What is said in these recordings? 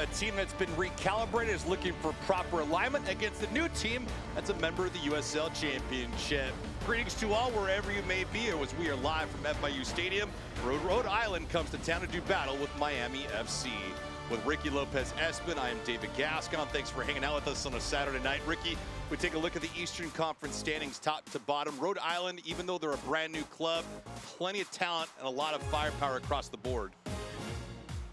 A team that's been recalibrated is looking for proper alignment against a new team that's a member of the USL Championship. Greetings to all wherever you may be, as we are live from FIU Stadium. Rhode Island comes to town to do battle with Miami FC. With Ricky Lopez-Espin, I am David Gascon. Thanks for hanging out with us on a Saturday night. Ricky, we take a look at the Eastern Conference standings top to bottom. Rhode Island, even though they're a brand new club, plenty of talent and a lot of firepower across the board.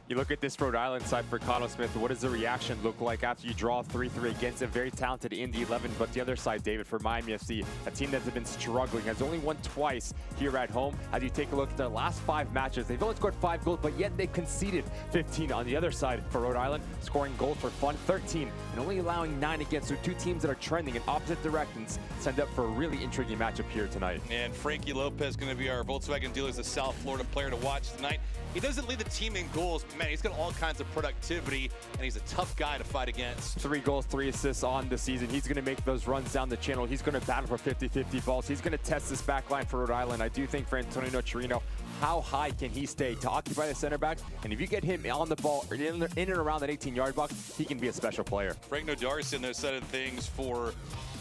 You look at this Rhode Island side for Connell Smith. What does the reaction look like after you draw 3-3 against a very talented Indy 11? But the other side, David, for Miami FC, a team that's been struggling, has only won twice here at home. As you take a look at their last 5 matches, they've only scored 5 goals, but yet they've conceded 15 on the other side for Rhode Island, scoring goals for fun, 13, and only allowing 9 against. So 2 teams that are trending in opposite directions send up for a really intriguing matchup here tonight. And Frankie Lopez going to be our Volkswagen Dealers of South Florida player to watch tonight. He doesn't lead the team in goals, but man, he's got all kinds of productivity, and he's a tough guy to fight against. 3 goals, 3 assists on the season. He's going to make those runs down the channel. He's going to battle for 50-50 balls. He's going to test this back line for Rhode Island. I do think for Antonio Nocerino, how high can he stay to occupy the center back? And if you get him on the ball, in and around that 18-yard box, he can be a special player. Frank Nodarcy on their side of things for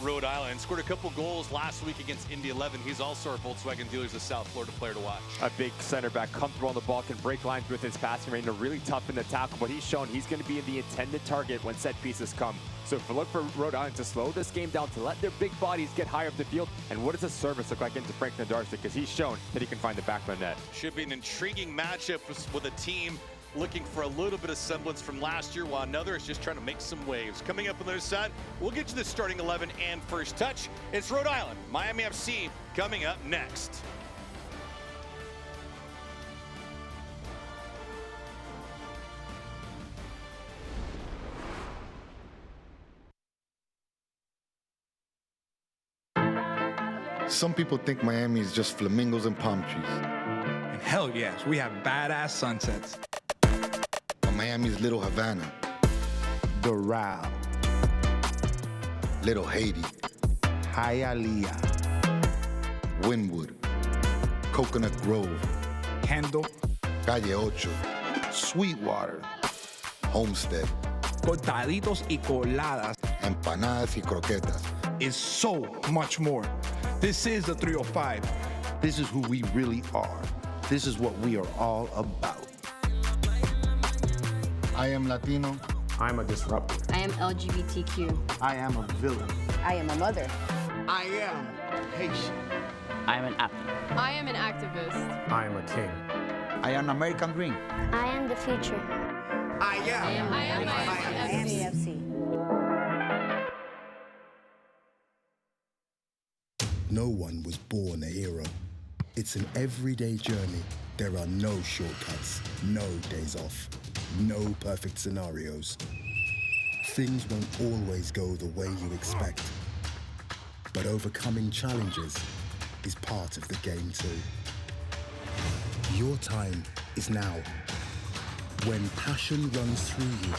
Rhode Island. Scored a couple goals last week against Indy 11. He's also our Volkswagen Dealers of South Florida player to watch. A big center back, comfortable on the ball, can break lines with his passing range. Really tough in the tackle, but he's shown he's going to be in the intended target when set pieces come. So if we look for Rhode Island to slow this game down, to let their big bodies get higher up the field, and what does the service look like into Frank Nodarcy? Because he's shown that he can find the back of the net. Should be an intriguing matchup with a team looking for a little bit of semblance from last year, while another is just trying to make some waves. Coming up on the other side, we'll get to the starting 11 and first touch. It's Rhode Island, Miami FC coming up next. Some people think Miami is just flamingos and palm trees. And hell yes, we have badass sunsets. But Miami's Little Havana, Doral, Little Haiti, Hialeah, Wynwood, Coconut Grove, Kendall, Calle Ocho, Sweetwater, Homestead, cortaditos y coladas empanadas y croquetas. is so much more. This is the 305. This is who we really are. This is what we are all about. I am Latino. I'm a disruptor. I am LGBTQ. I am a villain. I am a mother. I am Haitian. I am an athlete. I am an activist. I am a king. I am American dream. I am the future. I am. I am Miami FC. No one was born a hero. It's an everyday journey. There are no shortcuts, no days off, no perfect scenarios. Things won't always go the way you expect. But overcoming challenges is part of the game too. Your time is now. When passion runs through you,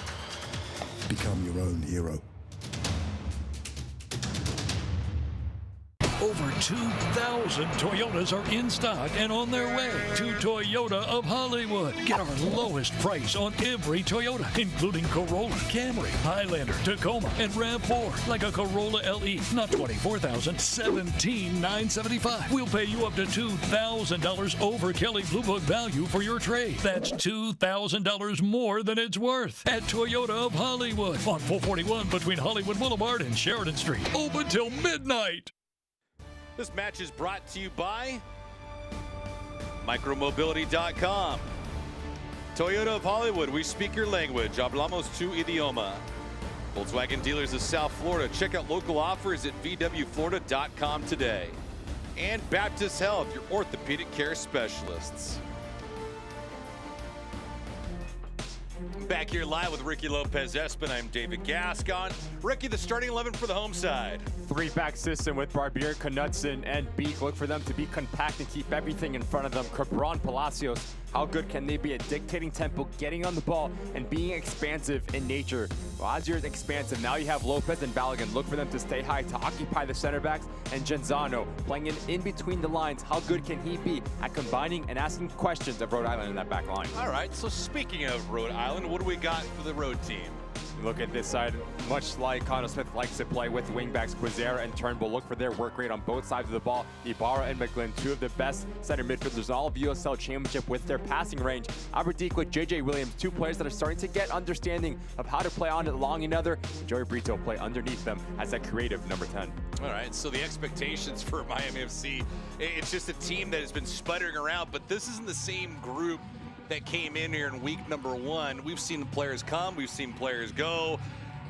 become your own hero. Over 2,000 Toyotas are in stock and on their way to Toyota of Hollywood. Get our lowest price on every Toyota, including Corolla, Camry, Highlander, Tacoma, and RAV4. Like a Corolla LE, not $24,000, $17,975. We'll pay you up to $2,000 over Kelley Blue Book value for your trade. That's $2,000 more than it's worth at Toyota of Hollywood on 441 between Hollywood Boulevard and Sheridan Street. Open till midnight. This match is brought to you by Micromobility.com. Toyota of Hollywood, we speak your language. Hablamos tu idioma. Volkswagen Dealers of South Florida. Check out local offers at VWFlorida.com today. And Baptist Health, your orthopedic care specialists. Back here live with Ricky Lopez-Espin. I'm David Gascon. Ricky, the starting 11 for the home side. three-back system with Barbier, Knudsen, and Beek. Look for them to be compact and keep everything in front of them. Cabral and Palacios, how good can they be at dictating tempo, getting on the ball, and being expansive in nature? Well, as you're expansive, now you have Lopez and Balogun. Look for them to stay high, to occupy the center backs, and Genzano playing in between the lines. How good can he be at combining and asking questions of Rhode Island in that back line? All right, so speaking of Rhode Island, what do we got for the road team? Look at this side, much like Connell Smith likes to play with wingbacks Quizera and Turnbull. Look for their work rate on both sides of the ball. Ibarra and McGlynn, two of the best center midfielders in all of USL Championship with their passing range. Albert Deke, JJ Williams, two players that are starting to get understanding of how to play on it along another. Joey Brito play underneath them as that creative number 10. All right, so the expectations for Miami FC, it's just a team that has been sputtering around, but this isn't the same group that came in here in week number 1. We've seen the players come, we've seen players go,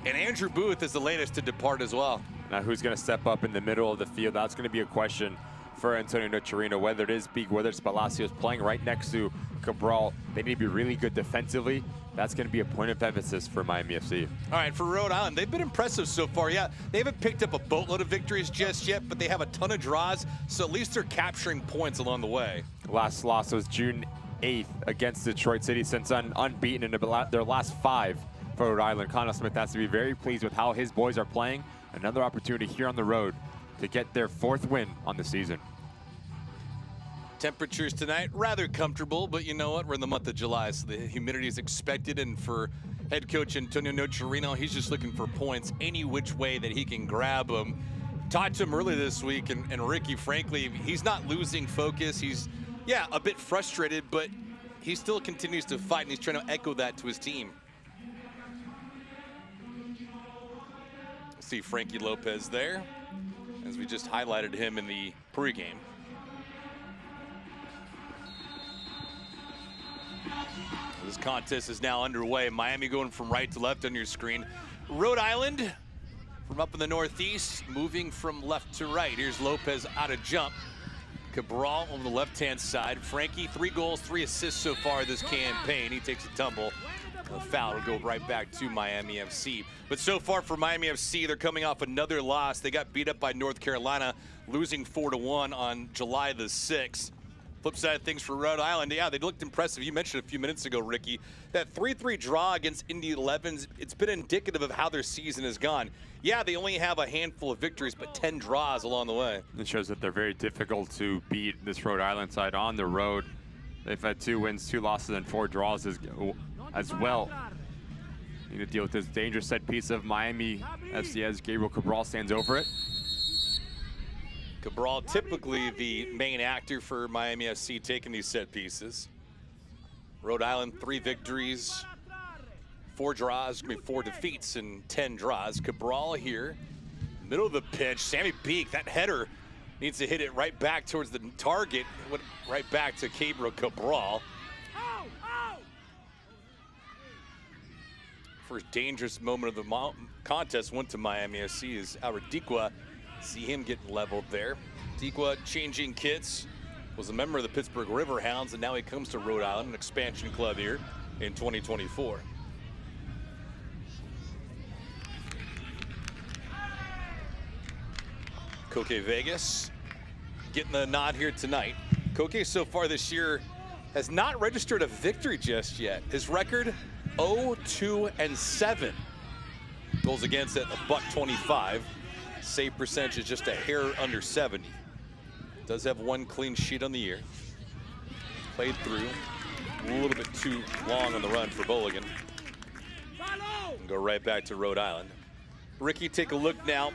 and Andrew Booth is the latest to depart as well. Now who's going to step up in the middle of the field? That's going to be a question for Antonio Nocerino, whether it is Beek, whether it's Palacios playing right next to Cabral. They need to be really good defensively. That's going to be a point of emphasis for Miami FC. All right, for Rhode Island, they've been impressive so far. Yeah, they haven't picked up a boatload of victories just yet, but they have a ton of draws, so at least they're capturing points along the way. Last loss was June 8th against Detroit City, since unbeaten in their last 5 for Rhode Island. Connell Smith has to be very pleased with how his boys are playing. Another opportunity here on the road to get their 4th win on the season. Temperatures tonight, rather comfortable, but you know what? We're in the month of July, so the humidity is expected, and for head coach Antonio Nocerino, he's just looking for points any which way that he can grab them. Talked to him early this week, and Ricky, frankly, he's not losing focus. He's a bit frustrated, but he still continues to fight, and he's trying to echo that to his team. See Frankie Lopez there, as we just highlighted him in the pregame. This contest is now underway. Miami going from right to left on your screen. Rhode Island from up in the northeast, moving from left to right. Here's Lopez out of jump. Cabral on the left-hand side. Frankie, 3 goals, 3 assists so far this campaign. He takes a tumble. A foul will go right back to Miami FC. But so far for Miami FC, they're coming off another loss. They got beat up by North Carolina, losing 4-1 on July the 6th. Flip side of things for Rhode Island, they looked impressive. You mentioned a few minutes ago, Ricky, that 3-3 draw against Indy 11s, it's been indicative of how their season has gone. Yeah, they only have a handful of victories, but 10 draws along the way. It shows that they're very difficult to beat this Rhode Island side on the road. They've had 2 wins, 2 losses, and 4 draws as well. Need to deal with this dangerous set piece of Miami FC as Gabriel Cabral stands over it. Cabral, typically the main actor for Miami FC, taking these set pieces. Rhode Island, 3 victories, 4 draws, 4 defeats, and 10 draws. Cabral here, middle of the pitch. Sammy Beek, that header needs to hit it right back towards the target. Right back to Gabriel Cabral. First dangerous moment of the contest went to Miami FC as Albert Deke. See him getting leveled there. Deke changing kits, was a member of the Pittsburgh Riverhounds, and now he comes to Rhode Island, an expansion club here in 2024. Koke Vegas getting the nod here tonight. Koke so far this year has not registered a victory just yet. His record, 0-2-7. Goals against at $125. Save percentage is just a hair under 70. Does have 1 clean sheet on the year. Played through. A little bit too long on the run for Boligan. And go right back to Rhode Island. Ricky, take a look now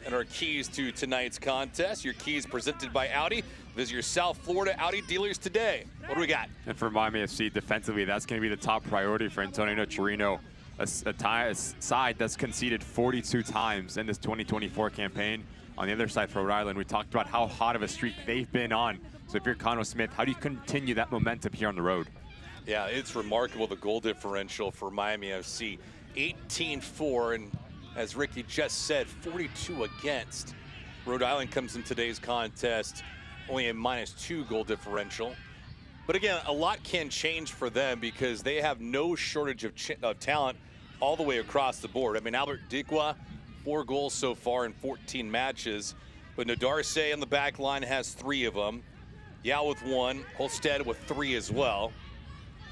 at our keys to tonight's contest. Your keys presented by Audi. Visit your South Florida Audi dealers today. What do we got? And for Miami FC defensively, that's going to be the top priority for Antonio Nocerino. A side that's conceded 42 times in this 2024 campaign. On the other side for Rhode Island, we talked about how hot of a streak they've been on. So if you're Connell Smith, how do you continue that momentum here on the road? Yeah, it's remarkable, the goal differential for Miami FC. 18-4, and as Ricky just said, 42 against. Rhode Island comes in today's contest only a -2 goal differential. But again, a lot can change for them because they have no shortage of talent all the way across the board. I mean, Albert Deke, 4 goals so far in 14 matches. But Nodarse on the back line has 3 of them. Yao with 1, Holstead with 3 as well.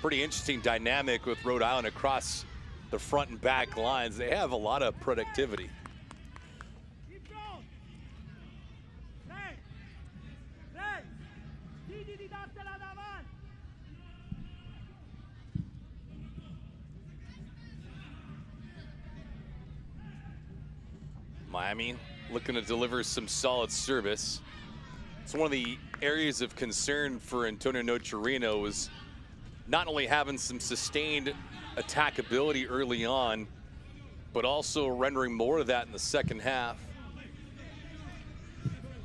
Pretty interesting dynamic with Rhode Island across the front and back lines. They have a lot of productivity. Miami looking to deliver some solid service. It's one of the areas of concern for Antonio Nocerino is not only having some sustained attackability early on, but also rendering more of that in the second half.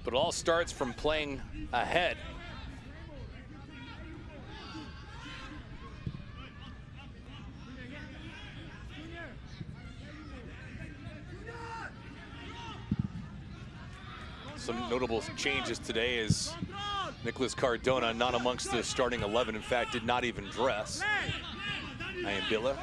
But it all starts from playing ahead. Some notable changes today is Nicholas Cardona not amongst the starting 11. In fact, did not even dress. Ayambila.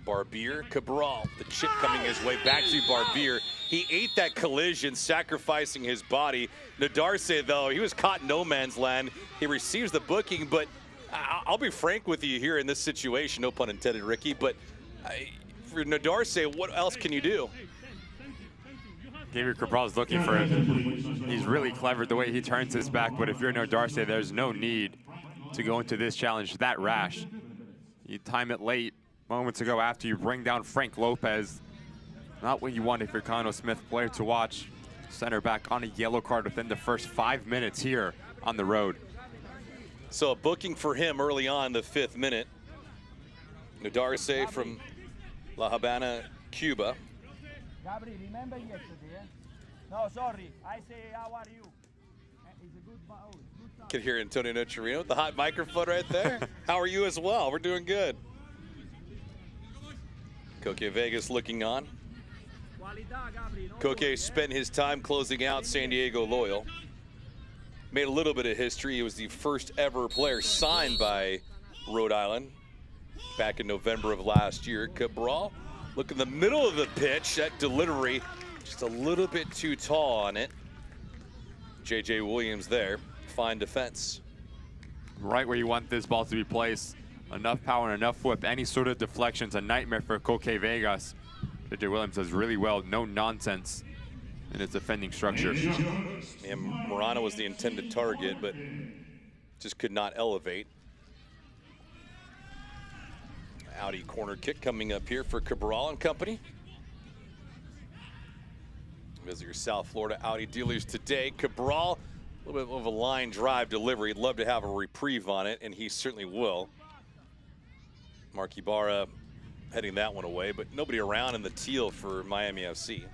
Barbier, Cabral, the chip coming his way back to Barbier. He ate that collision, sacrificing his body. Nodarse, though, he was caught in no man's land. He receives the booking, but I'll be frank with you here in this situation, no pun intended, Ricky, but for Nodarse, what else can you do? Gabriel Cabral's looking for it. He's really clever the way he turns his back, but if you're Nodarse, there's no need to go into this challenge that rash. You time it late, moments ago after you bring down Frank Lopez. Not what you want if you're Connell Smith player to watch. Center back on a yellow card within the first 5 minutes here on the road. So a booking for him early on, the 5th minute. Nodarse from La Habana, Cuba. Gabri, remember yesterday? No, sorry. I say, how are you? It's a good ball. Can hear Antonio Nocerino with the hot microphone right there. How are you as well? We're doing good. Koke Vegas looking on. Koke spent his time closing out San Diego Loyal. Made a little bit of history. He was the first ever player signed by Rhode Island back in November of last year. Cabral, look in the middle of the pitch. That delivery just a little bit too tall on it. J.J. Williams there. Fine defense. Right where you want this ball to be placed. Enough power and enough whip. Any sort of deflection's a nightmare for Koke Vegas. J.J. Williams does really well. No nonsense in his defending structure. And Morano was the intended target, but just could not elevate. Audi corner kick coming up here for Cabral and company. Visit your South Florida Audi dealers today. Cabral, a little bit of a line drive delivery. He'd love to have a reprieve on it, and he certainly will. Mark Ibarra heading that one away, but nobody around in the teal for Miami FC.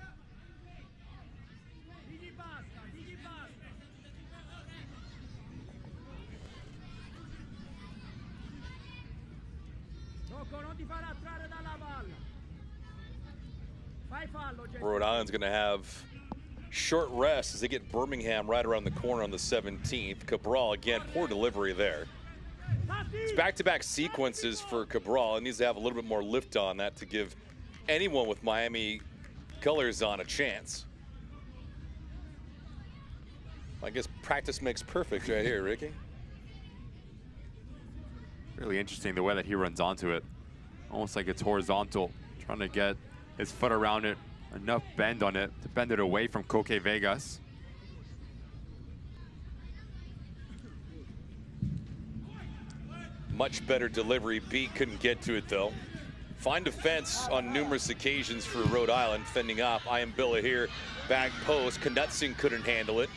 Rhode Island's going to have short rest as they get Birmingham right around the corner on the 17th. Cabral, again, poor delivery there. It's back-to-back sequences for Cabral. It needs to have a little bit more lift on that to give anyone with Miami colors on a chance. I guess practice makes perfect right here, Ricky. Really interesting the way that he runs onto it. Almost like it's horizontal, trying to get his foot around it, enough bend on it to bend it away from Koke Vegas. Much better delivery. B couldn't get to it though. Fine defense on numerous occasions for Rhode Island, fending off Ayambila here. Back post, Knutson couldn't handle it.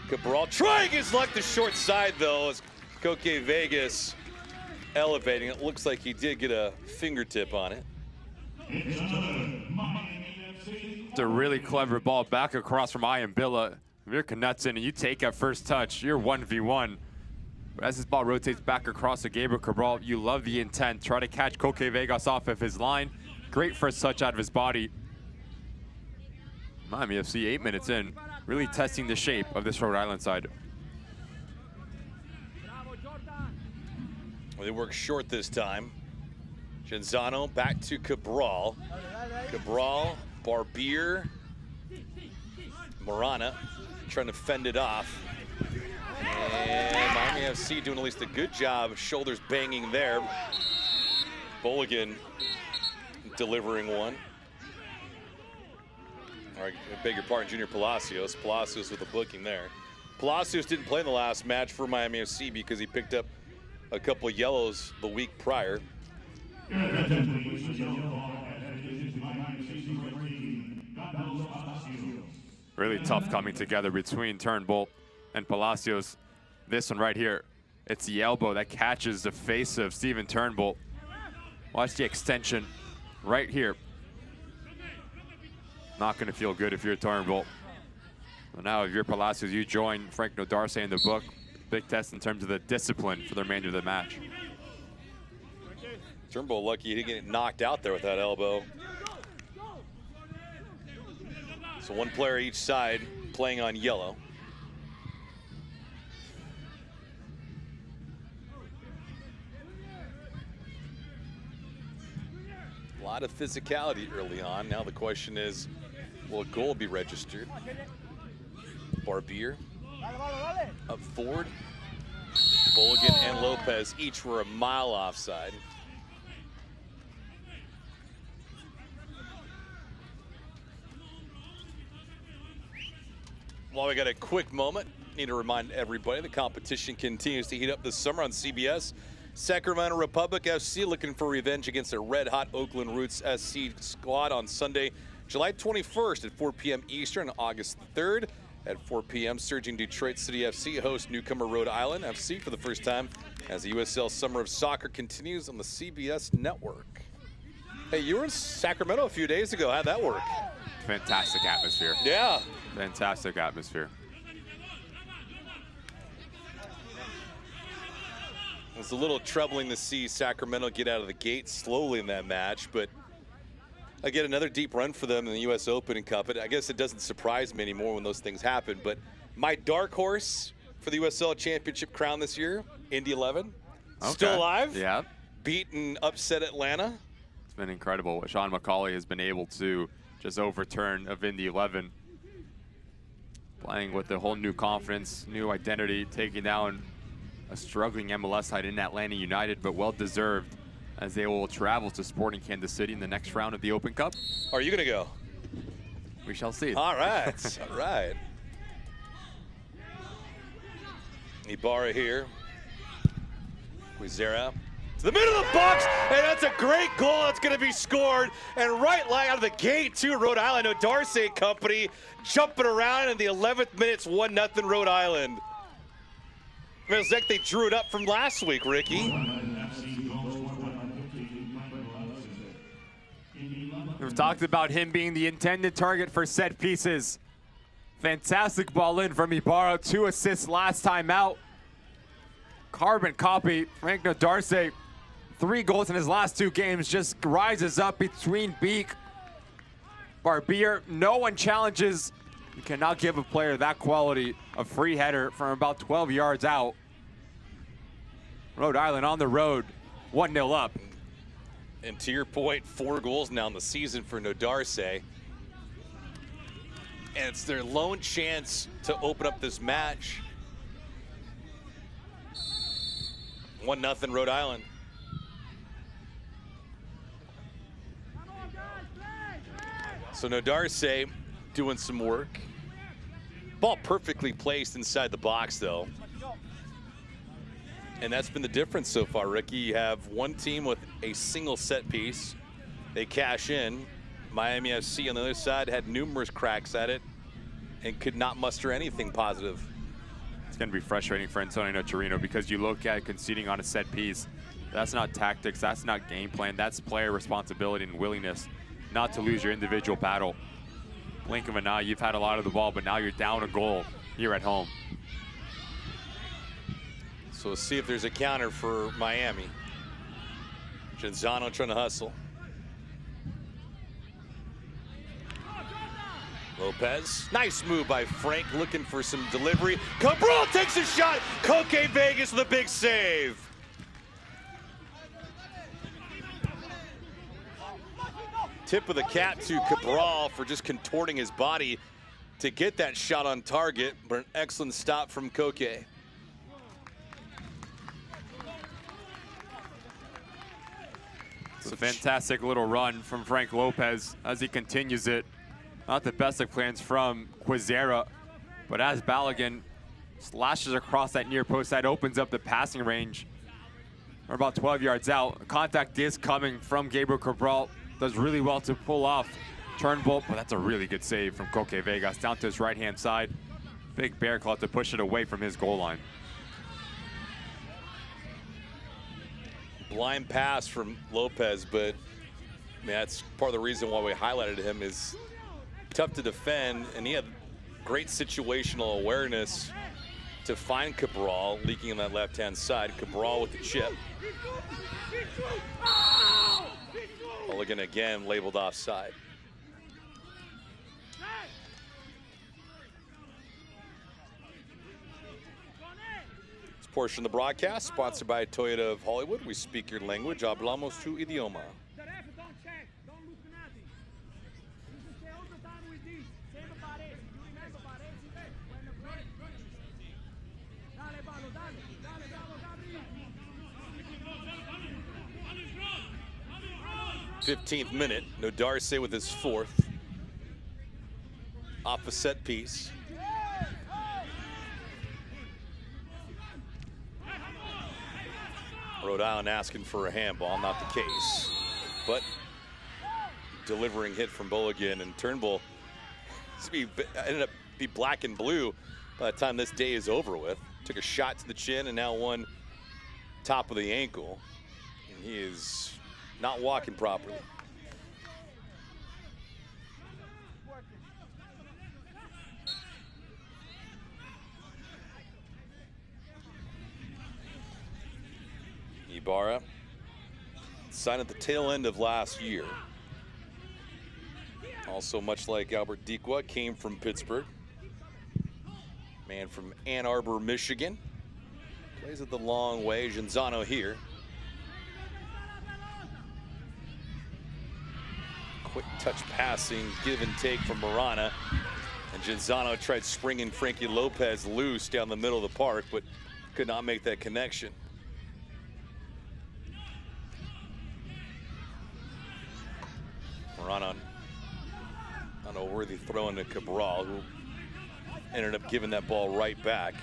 Cabral trying his luck the short side though, as Koke Vegas elevating. It looks like he did get a fingertip on it. It's a really clever ball back across from Ayambila. If you're Knutson and you take a first touch, you're 1v1. But as this ball rotates back across to Gabriel Cabral, you love the intent. Try to catch Koke Vegas off of his line. Great first touch out of his body. Miami FC 8 minutes in, really testing the shape of this Rhode Island side. Well, they work short this time. Genzano back to Cabral. Cabral, Barbier, Morana trying to fend it off. And Miami FC doing at least a good job, shoulders banging there. Bolligan delivering one. All right, I beg your pardon, Junior Palacios. Palacios with the booking there. Palacios didn't play in the last match for Miami FC because he picked up a couple of yellows the week prior. Really tough coming together between Turnbull and Palacios. This one right here, it's the elbow that catches the face of Steven Turnbull. Watch the extension right here. Not going to feel good if you're Turnbull. Well, now if you're Palacios, you join Frank Nodarce in the book. Big test in terms of the discipline for the remainder of the match. Turnbull lucky he didn't get knocked out there with that elbow. So one player each side playing on yellow. A lot of physicality early on. Now the question is, will a goal be registered? Barbier up forward. Bolligan and Lopez each were a mile offside. While we got a quick moment, need to remind everybody the competition continues to heat up this summer on CBS. Sacramento Republic FC looking for revenge against their red-hot Oakland Roots SC squad on Sunday, July 21st at 4 p.m. Eastern, August 3rd at 4 p.m. Surging Detroit City FC hosts newcomer Rhode Island FC for the first time as the USL Summer of Soccer continues on the CBS network. Hey, you were in Sacramento a few days ago. How'd that work? Fantastic atmosphere. Yeah. Fantastic atmosphere. It's a little troubling to see Sacramento get out of the gate slowly in that match, but again, another deep run for them in the U.S. Open and Cup. I guess it doesn't surprise me anymore when those things happen, but my dark horse for the USL Championship crown this year, Indy 11, still alive. Yeah. Beat and upset Atlanta. It's been incredible what Sean McCauley has been able to just overturn of Indy 11. Playing with a whole new confidence, new identity, taking down a struggling MLS side in Atlanta United, but well-deserved as they will travel to Sporting Kansas City in the next round of the Open Cup. Are you going to go? We shall see. All right. All right. Ibarra here. Quizera to the middle of the box, and that's a great goal that's going to be scored. And right out of the gate, too, Rhode Island, Nodarce company jumping around in the 11th minute. It's 1-0 Rhode Island. I mean, it's like they drew it up from last week, Ricky. We've talked about him being the intended target for set pieces. Fantastic ball in from Ibarra, 2 assists last time out. Carbon copy, Frank Nodarce, 3 goals in his last 2 games, just rises up between Beak. Barbier, no one challenges. You cannot give a player that quality a free header from about 12 yards out. Rhode Island on the road, 1-0 up. And to your point, 4 goals now in the season for Nodarce. And it's their lone chance to open up this match. 1-0 Rhode Island. So Nodarce doing some work. Ball perfectly placed inside the box, though. And that's been the difference so far, Ricky. You have one team with a single set piece. They cash in. Miami FC on the other side had numerous cracks at it and could not muster anything positive. It's going to be frustrating for Antonio Torino because you look at conceding on a set piece. That's not tactics. That's not game plan. That's player responsibility and willingness not to lose your individual battle. Blink of an eye, you've had a lot of the ball, but now you're down a goal here at home. So we'll see if there's a counter for Miami. Genzano trying to hustle. Lopez, nice move by Frank, looking for some delivery. Cabral takes a shot. Koke Vegas with a big save. Tip of the cap to Cabral for just contorting his body to get that shot on target, but an excellent stop from Koke. It's a fantastic little run from Frank Lopez as he continues it. Not the best of plans from Quizera, but as Balogun slashes across that near post, that opens up the passing range. We're about 12 yards out. Contact is coming from Gabriel Cabral. Does really well to pull off Turnbull, but that's a really good save from Koke Vegas down to his right-hand side. Big bear claw to push it away from his goal line. Blind pass from Lopez, but that's part of the reason why we highlighted him. Is tough to defend, and he had great situational awareness to find Cabral leaking on that left-hand side. Cabral with the chip. Mulligan again labeled offside. This portion of the broadcast sponsored by Toyota of Hollywood. We speak your language. Hablamos tu idioma. th minute, Nodarse with his 4th. Off a set piece. Rhode Island asking for a handball, not the case. But delivering hit from Mulligan, and Turnbull ended up be black and blue by the time this day is over with. Took a shot to the chin and now one top of the ankle. And he is not walking properly. Ibarra signed at the tail end of last year. Also, much like Albert Dikwa, came from Pittsburgh. Man from Ann Arbor, Michigan. Plays it the long way. Genzano here. Quick touch passing, give and take from Marana. And Genzano tried springing Frankie Lopez loose down the middle of the park, but could not make that connection. Marana on a worthy throw into Cabral, who ended up giving that ball right back.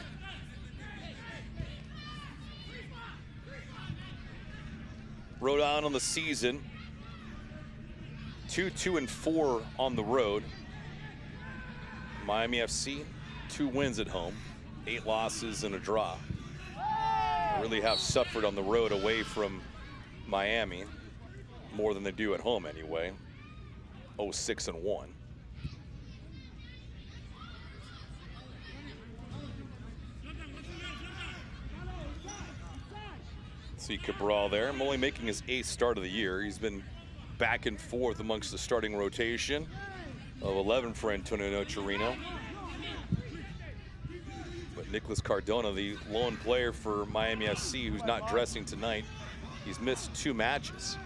Rhode Island on the season, 2-2-4 on the road. Miami FC, 2 wins at home, 8 losses and a draw. They really have suffered on the road away from Miami, more than they do at home anyway. 0-6-1. See Cabral there. I'm only making his 8th start of the year. He's been back and forth amongst the starting rotation of 11 for Antonio Nocerino. But Nicholas Cardona, the lone player for Miami FC, who's not dressing tonight, he's missed 2 matches.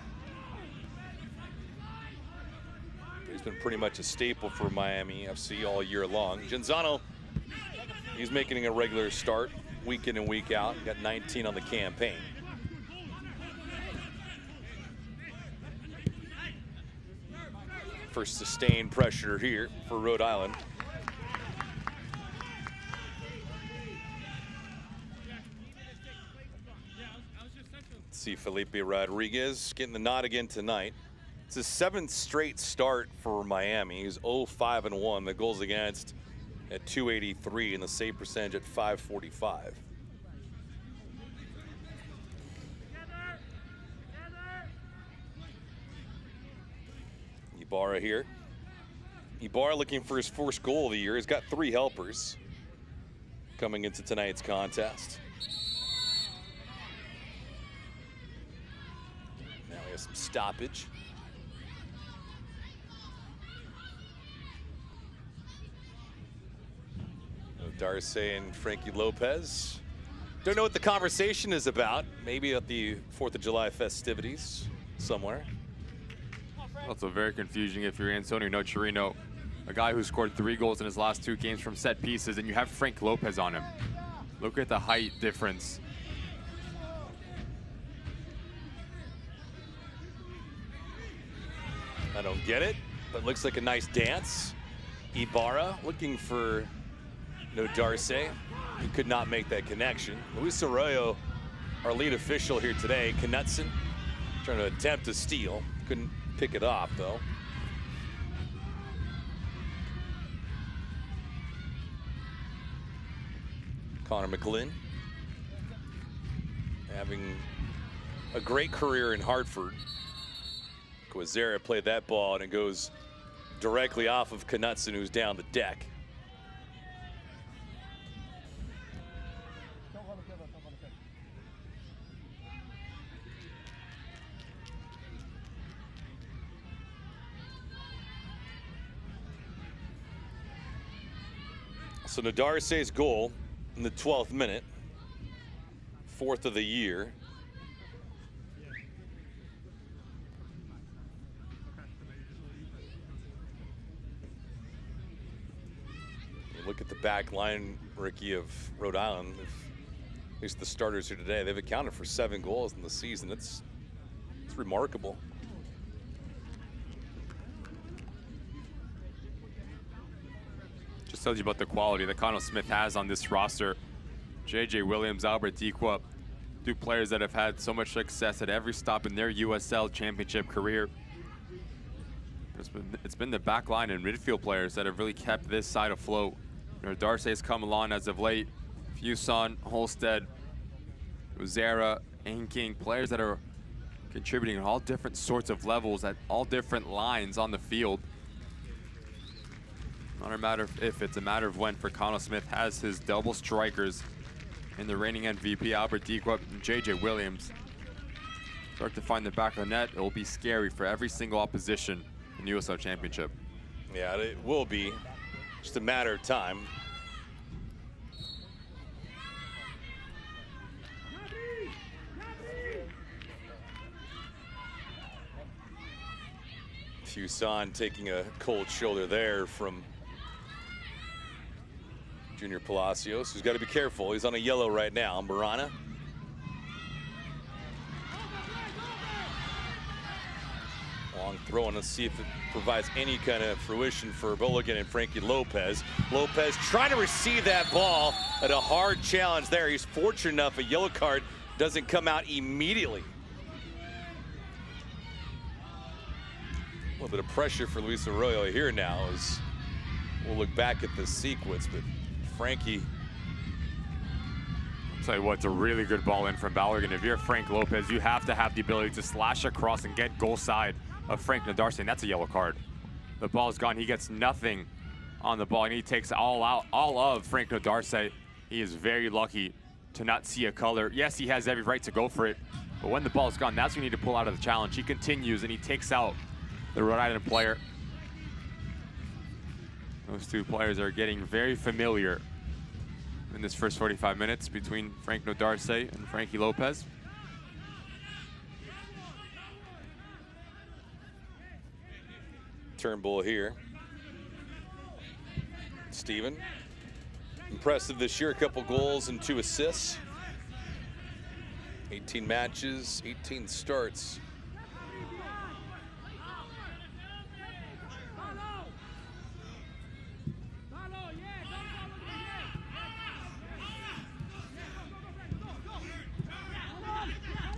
He's been pretty much a staple for Miami FC all year long. Genzano, he's making a regular start week in and week out. Got 19 on the campaign. For sustained pressure here for Rhode Island. Let's see Felipe Rodriguez getting the nod again tonight. It's his 7th straight start for Miami. He's 0-5-1. The goals against at 283 and the save percentage at 545. Ibarra here. Ibarra looking for his first goal of the year. He's got 3 helpers coming into tonight's contest. Now he has some stoppage. Darce and Frankie Lopez. Don't know what the conversation is about. Maybe at the 4th of July festivities somewhere. Also very confusing if you're Antonio Nocerino, a guy who scored 3 goals in his last 2 games from set pieces, and you have Frank Lopez on him. Look at the height difference. I don't get it, but looks like a nice dance. Ibarra looking for No Darce, who could not make that connection. Luis Arroyo, our lead official here today. Knutson trying to attempt to steal. Couldn't pick it off, though. Connor McGlynn having a great career in Hartford. Quazera played that ball, and it goes directly off of Knutson, who's down the deck. So Nadarce's goal in the 12th minute, 4th of the year. You look at the back line, Ricky, of Rhode Island, at least the starters here today, they've accounted for 7 goals in the season. It's remarkable. Just tells you about the quality that Connell Smith has on this roster. JJ Williams, Albert Diqua, 2 players that have had so much success at every stop in their USL Championship career. It's been the back line and midfield players that have really kept this side afloat. Darce has come along as of late. Fuson, Holstead, Uzera, King, players that are contributing at all different sorts of levels at all different lines on the field. Not a matter of if, it's a matter of when for Connell Smith has his double strikers in the reigning MVP, Albert Diqua and JJ Williams. Start to find the back of the net. It will be scary for every single opposition in the USL Championship. Yeah, it will be. Just a matter of time. Fuson taking a cold shoulder there from Junior Palacios, who's got to be careful. He's on a yellow right now. Marana. Long throw, and let's see if it provides any kind of fruition for Bulligan and Frankie Lopez. Lopez trying to receive that ball at a hard challenge there. He's fortunate enough a yellow card doesn't come out immediately. A little bit of pressure for Luis Arroyo here now as we'll look back at the sequence, but Frankie. I'll tell you what, it's a really good ball in from Balogun. If you're Frank Lopez, you have to have the ability to slash across and get goal side of Frank Nadarce, and that's a yellow card. The ball's gone. He gets nothing on the ball, and he takes all of Frank Nadarce. He is very lucky to not see a color. Yes, he has every right to go for it, but when the ball's gone, that's when you need to pull out of the challenge. He continues, and he takes out the Rhode Island player. Those 2 players are getting very familiar in this first 45 minutes between Frank Nadarce and Frankie Lopez. Turnbull here. Steven, impressive this year, a couple goals and 2 assists. 18 matches, 18 starts.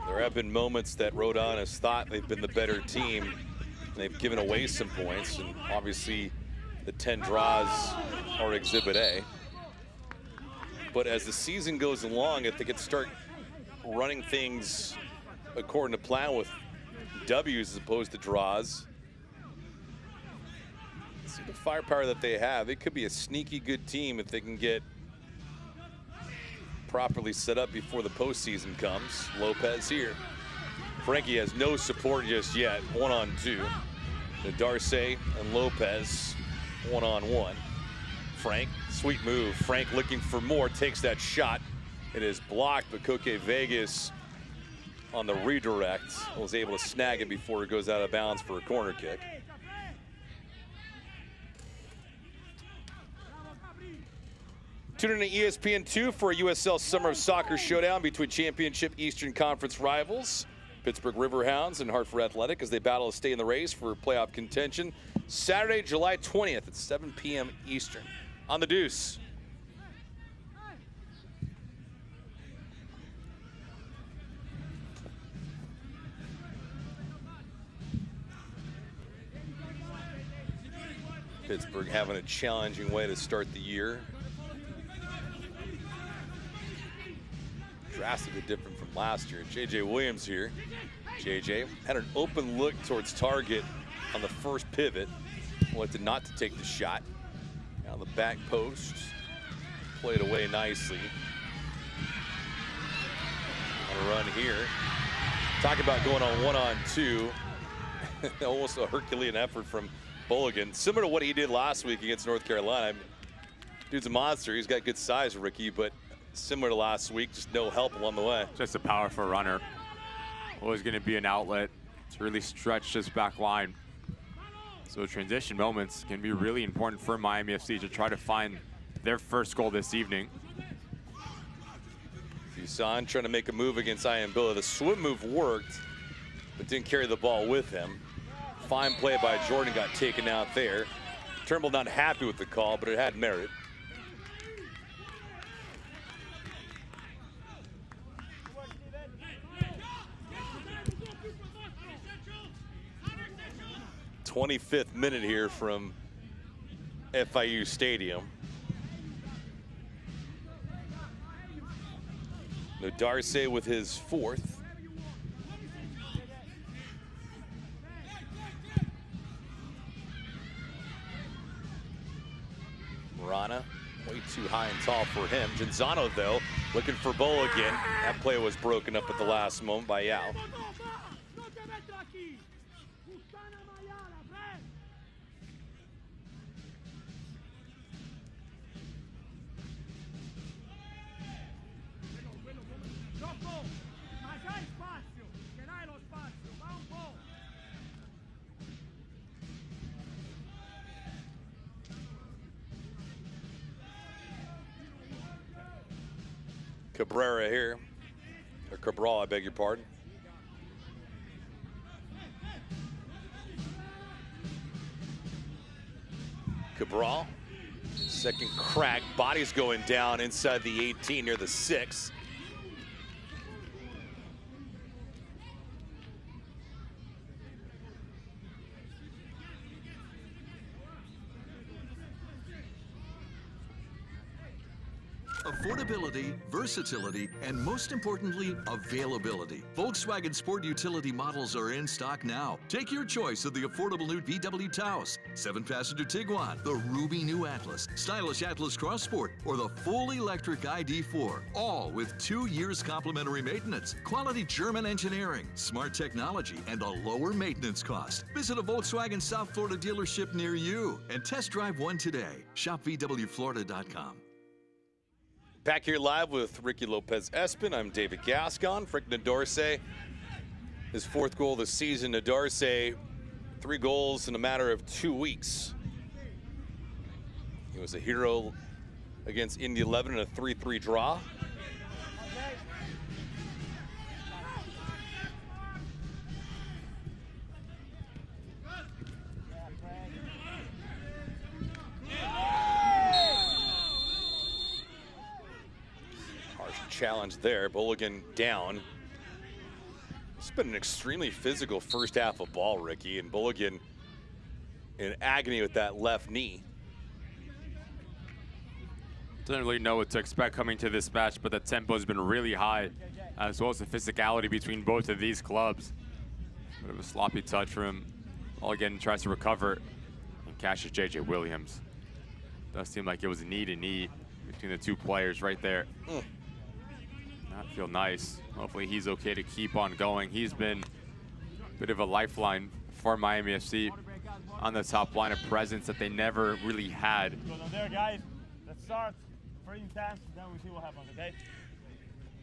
There have been moments that Rhode Island has thought they've been the better team. And they've given away some points, and obviously the 10 draws are Exhibit A. But as the season goes along, if they could start running things according to plan with W's as opposed to draws, see the firepower that they have. It could be a sneaky good team if they can get properly set up before the postseason comes. Lopez here. Frankie has no support just yet, 1-on-2. Nadarce and Lopez, 1-on-1. Frank, sweet move. Frank looking for more, takes that shot. It is blocked, but Coque Vegas on the redirect. Was able to snag it before it goes out of bounds for a corner kick. Tune in to ESPN2 for a USL Summer of Soccer showdown between Championship Eastern Conference rivals, Pittsburgh Riverhounds and Hartford Athletic, as they battle to stay in the race for playoff contention. Saturday, July 20th at 7 p.m. Eastern on the Deuce. Pittsburgh having a challenging way to start the year. Drastically different from last year. JJ Williams here. JJ had an open look towards target on the first pivot. Elected not to take the shot. Now the back post. Played away nicely. On a run here. Talk about going on 1-on-2. Almost a Herculean effort from Bulligan. Similar to what he did last week against North Carolina. Dude's a monster. He's got good size, Ricky, but similar to last week, just no help along the way. Just a powerful runner. Always going to be an outlet to really stretch this back line. So transition moments can be really important for Miami FC to try to find their first goal this evening. Fuson trying to make a move against Ayambilla. The swim move worked, but didn't carry the ball with him. Fine play by Jordan, got taken out there. Turnbull not happy with the call, but it had merit. '25th minute here from FIU Stadium. Darce with his fourth. Rana, way too high and tall for him. Genzano, though, looking for Bull again. That play was broken up at the last moment by Yao. Cabrera here, or Cabral, I beg your pardon. Cabral, second crack, body's going down inside the 18 near the 6. Affordability, versatility, and most importantly, availability. Volkswagen Sport Utility models are in stock now. Take your choice of the affordable new VW Taos, 7-passenger Tiguan, the Ruby new Atlas, stylish Atlas Cross Sport, or the full electric ID4, all with 2 years complimentary maintenance, quality German engineering, smart technology, and a lower maintenance cost. Visit a Volkswagen South Florida dealership near you and test drive one today. Shop VWFlorida.com. Back here live with Ricky Lopez-Espin. I'm David Gascon. Frick Nadarce, his fourth goal of the season. Nadarce, 3 goals in a matter of 2 weeks. He was a hero against Indy 11 in a 3-3 draw. Challenge there. Bulligan down. It's been an extremely physical first half of ball, Ricky, and Bulligan in agony with that left knee. Didn't really know what to expect coming to this match, but the tempo has been really high, as well as the physicality between both of these clubs. Bit of a sloppy touch from him. Bulligan tries to recover and catches JJ Williams. Does seem like it was a knee to knee between the two players right there. Not feel nice. Hopefully he's okay to keep on going. He's been a bit of a lifeline for Miami FC on the top line, a presence that they never really had. Go down there, guys. Let's start. Pretty intense, then we see what happens, okay?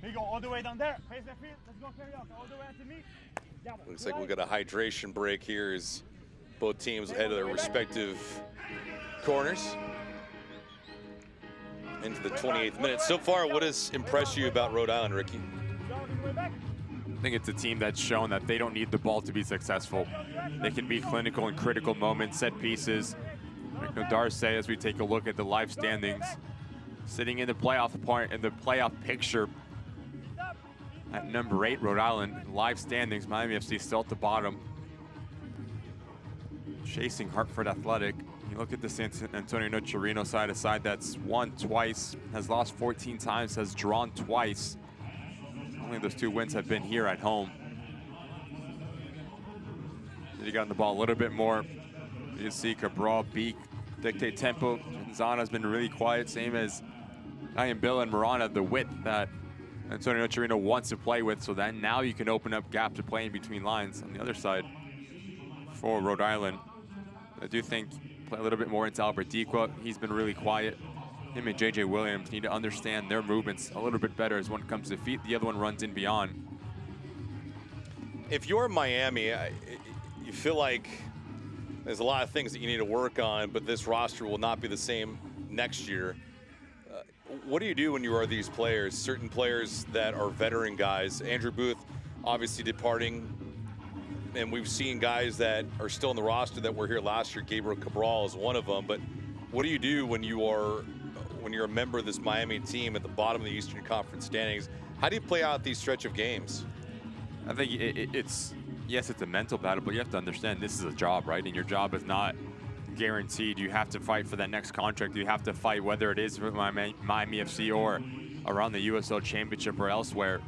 We go all the way down there. Face the field. Let's go karaoke. All the way to me. Looks like we'll get a hydration break here as both teams head to their respective corners. Into the 28th minute. So far, what has impressed you about Rhode Island, Ricky? I think it's a team that's shown that they don't need the ball to be successful. They can be clinical in critical moments, set pieces. Like Darce, as we take a look at the live standings, sitting in the playoff picture at number 8, Rhode Island. Live standings, Miami FC still at the bottom, chasing Hartford Athletic. You look at the San Antonio Nocerino side, a side that's won twice, has lost 14 times, has drawn twice. Only those 2 wins have been here at home. He got on the ball a little bit more. You can see Cabral, Beak, dictate tempo. Zana's been really quiet, same as Bill and Marana, the width that Antonio Nocerino wants to play with, so that now you can open up gap to play in between lines. On the other side, for Rhode Island, I do think play a little bit more into Albert Dequa. He's been really quiet. Him and JJ Williams need to understand their movements a little bit better as one comes to feet, the other one runs in beyond. If you're Miami, you feel like there's a lot of things that you need to work on, but this roster will not be the same next year. What do you do when you are these players, certain players that are veteran guys? Andrew Booth obviously departing, and we've seen guys that are still in the roster that were here last year. Gabriel Cabral is one of them, but what do you do when you're a member of this Miami team at the bottom of the Eastern Conference standings? How do you play out these stretch of games? I think it's a mental battle, but you have to understand this is a job, right? And your job is not guaranteed. You have to fight for that next contract. You have to fight whether it is with Miami FC or around the USL Championship or elsewhere.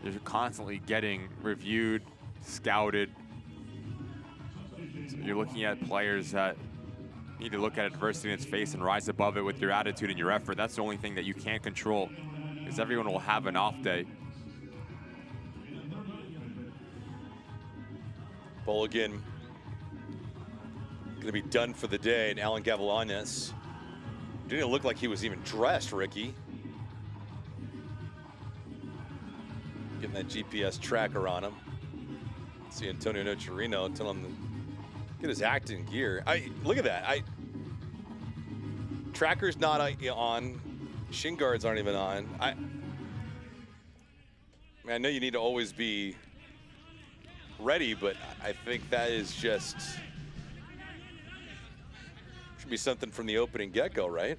You're constantly getting reviewed, scouted. So you're looking at players that need to look at adversity in its face and rise above it with your attitude and your effort. That's the only thing that you can't control, because everyone will have an off day. Bulligan going to be done for the day, and Alan Gavilanes didn't look like he was even dressed, Ricky. Getting that GPS tracker on him. See Antonio Nocerino tell him to get his act in gear. Look at that. Tracker's not on. Shin guards aren't even on. I know you need to always be ready, but I think that is just should be something from the opening get-go, right?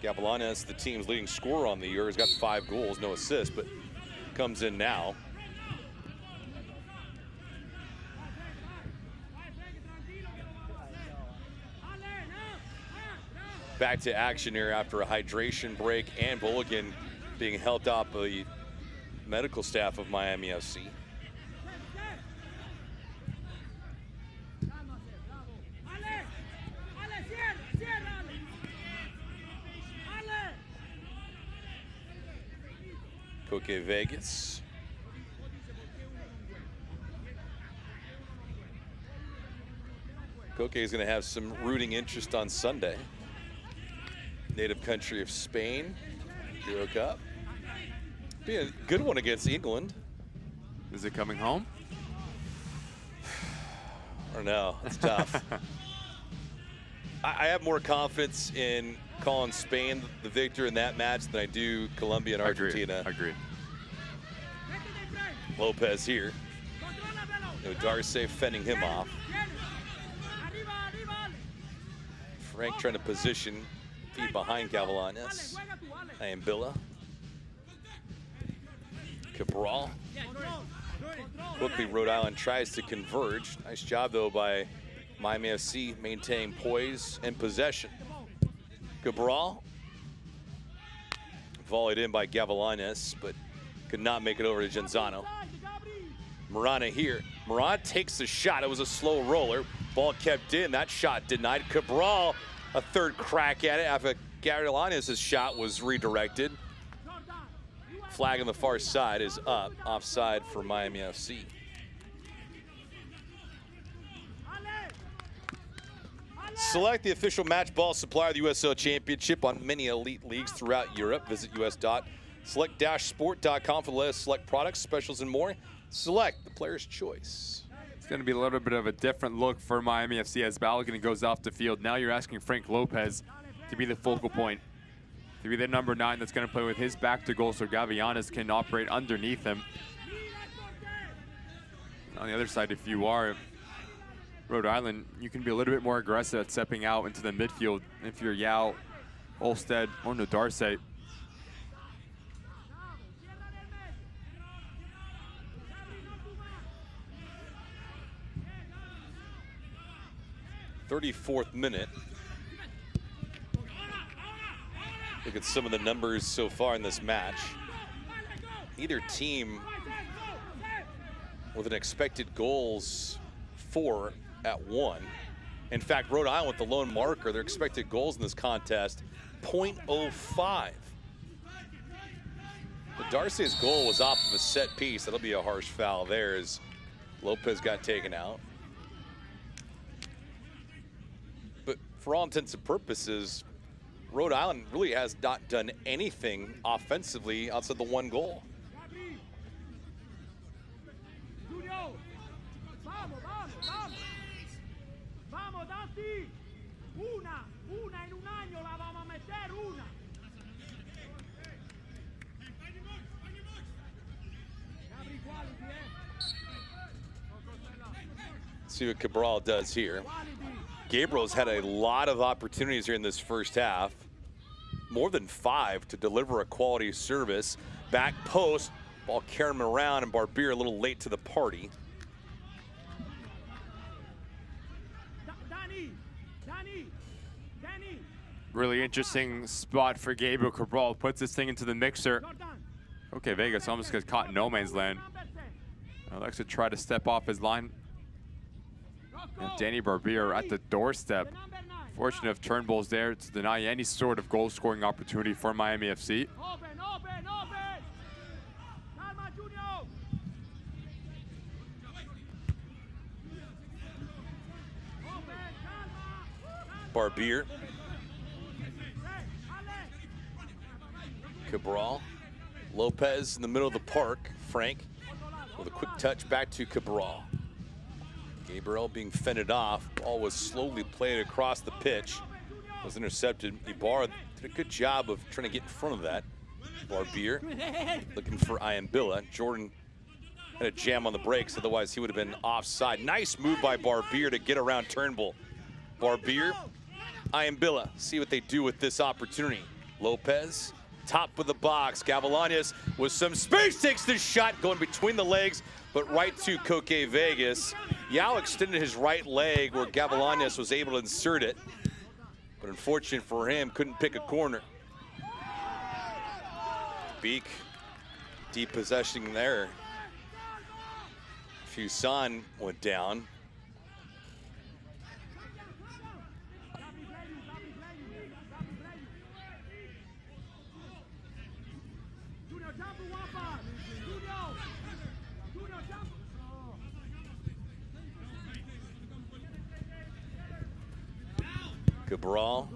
Gavilanes, the team's leading scorer on the year, has got 5 goals, no assists, but comes in now. Back to action here after a hydration break, and Bulligan being helped out by the medical staff of Miami FC. Koke Vegas. Koke is going to have some rooting interest on Sunday. Native country of Spain, Euro Cup. Be a good one against England. Is it coming home? I don't know. It's tough. I have more confidence in calling Spain the victor in that match than I do Colombia and Argentina. Agreed. Lopez here. Darce fending him off. Frank trying to position feet behind Gavilanes. Ambilla. Cabral. Quickly, Rhode Island tries to converge. Nice job, though, by Miami FC maintaining poise and possession. Cabral. Volleyed in by Gavilanes, but could not make it over to Genzano. Marana here. Marana takes the shot. It was a slow roller. Ball kept in. That shot denied. Cabral, a third crack at it after Gavilanes' shot was redirected. Flag on the far side is up. Offside for Miami FC. Select, the official match ball supplier of the USL Championship on many elite leagues throughout Europe. Visit us.select-sport.com for the latest Select products, specials, and more. Select, the player's choice. It's going to be a little bit of a different look for Miami FC as Balogun goes off the field. Now you're asking Frank Lopez to be the focal point, to be the number 9 that's going to play with his back to goal so Gavianes can operate underneath him. On the other side, if you are Rhode Island, you can be a little bit more aggressive at stepping out into the midfield if you're Yao, Olstead, or Nodarse. '34th minute. Look at some of the numbers so far in this match. Either team with an expected goals for at 1. In fact, Rhode Island with the lone marker, their expected goals in this contest, 0.05. But Darcy's goal was off of a set piece. That'll be a harsh foul there as Lopez got taken out. But for all intents and purposes, Rhode Island really has not done anything offensively outside the 1 goal. See what Cabral does here. Gabriel's had a lot of opportunities here in this first half. More than 5 to deliver a quality service. Back post, ball carrying him around, and Barbier a little late to the party. Really interesting spot for Gabriel Cabral. Puts this thing into the mixer. Okay, Vegas almost gets caught in no man's land. Alexa tried to step off his line. And Danny Barbier at the doorstep. Fortunate if Turnbull's there to deny any sort of goal-scoring opportunity for Miami FC. Barbier. Cabral. Lopez in the middle of the park. Frank with a quick touch back to Cabral. Gabriel being fended off. Ball was slowly played across the pitch. Was intercepted. Ibarra did a good job of trying to get in front of that. Barbier looking for Iambilla. Jordan had a jam on the brakes, otherwise he would have been offside. Nice move by Barbier to get around Turnbull. Barbier, Iambilla, see what they do with this opportunity. Lopez, top of the box. Gavilanes with some space takes this shot going between the legs, but right to Koke Vegas. Yao extended his right leg where Gavilanes was able to insert it, but unfortunate for him, couldn't pick a corner. Beak, deep possession there. Fuson went down. Cabral.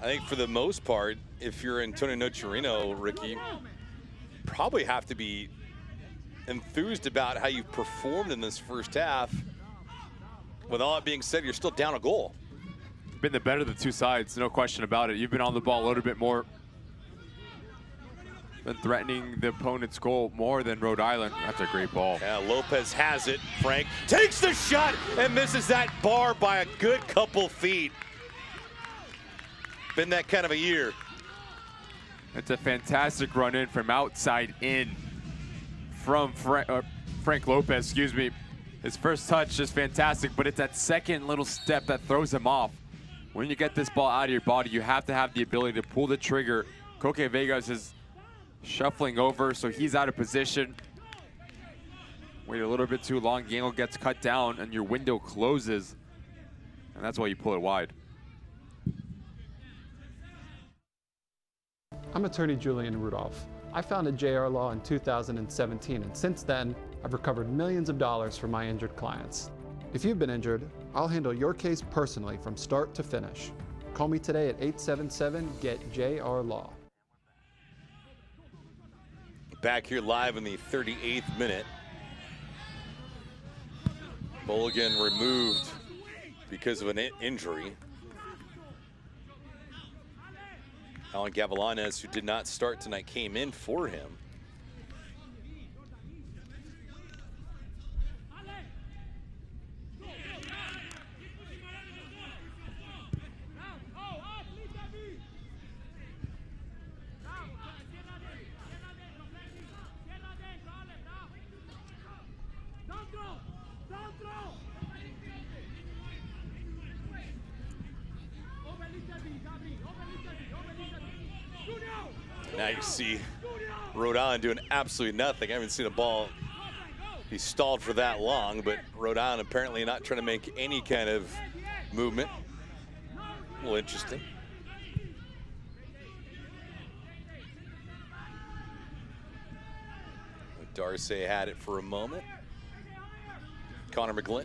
I think for the most part, if you're Antonio Nocerino, Ricky, probably have to be enthused about how you performed in this first half. With all that being said, you're still down a goal. Been the better of the two sides, no question about it. You've been on the ball a little bit more. Been threatening the opponent's goal more than Rhode Island. That's a great ball. Yeah, Lopez has it. Frank takes the shot and misses that bar by a good couple feet. Been that kind of a year. It's a fantastic run in from outside in from Frank Lopez, excuse me. His first touch is fantastic, but it's that second little step that throws him off. When you get this ball out of your body, you have to have the ability to pull the trigger. Koke Vegas is shuffling over, so he's out of position. Wait a little bit too long, the angle gets cut down, and your window closes. And that's why you pull it wide. I'm attorney Julian Rudolph. I founded JR Law in 2017, and since then, I've recovered millions of dollars for my injured clients. If you've been injured, I'll handle your case personally from start to finish. Call me today at 877-GET-JR-LAW. Back here live in the 38th minute. Mulligan removed because of an injury. Alan Gavilanes, who did not start tonight, came in for him. Now you see Rhode Island doing absolutely nothing. I haven't seen a ball be stalled for that long, but Rhode Island apparently not trying to make any kind of movement. A little interesting. Darcy had it for a moment. Connor McGlynn.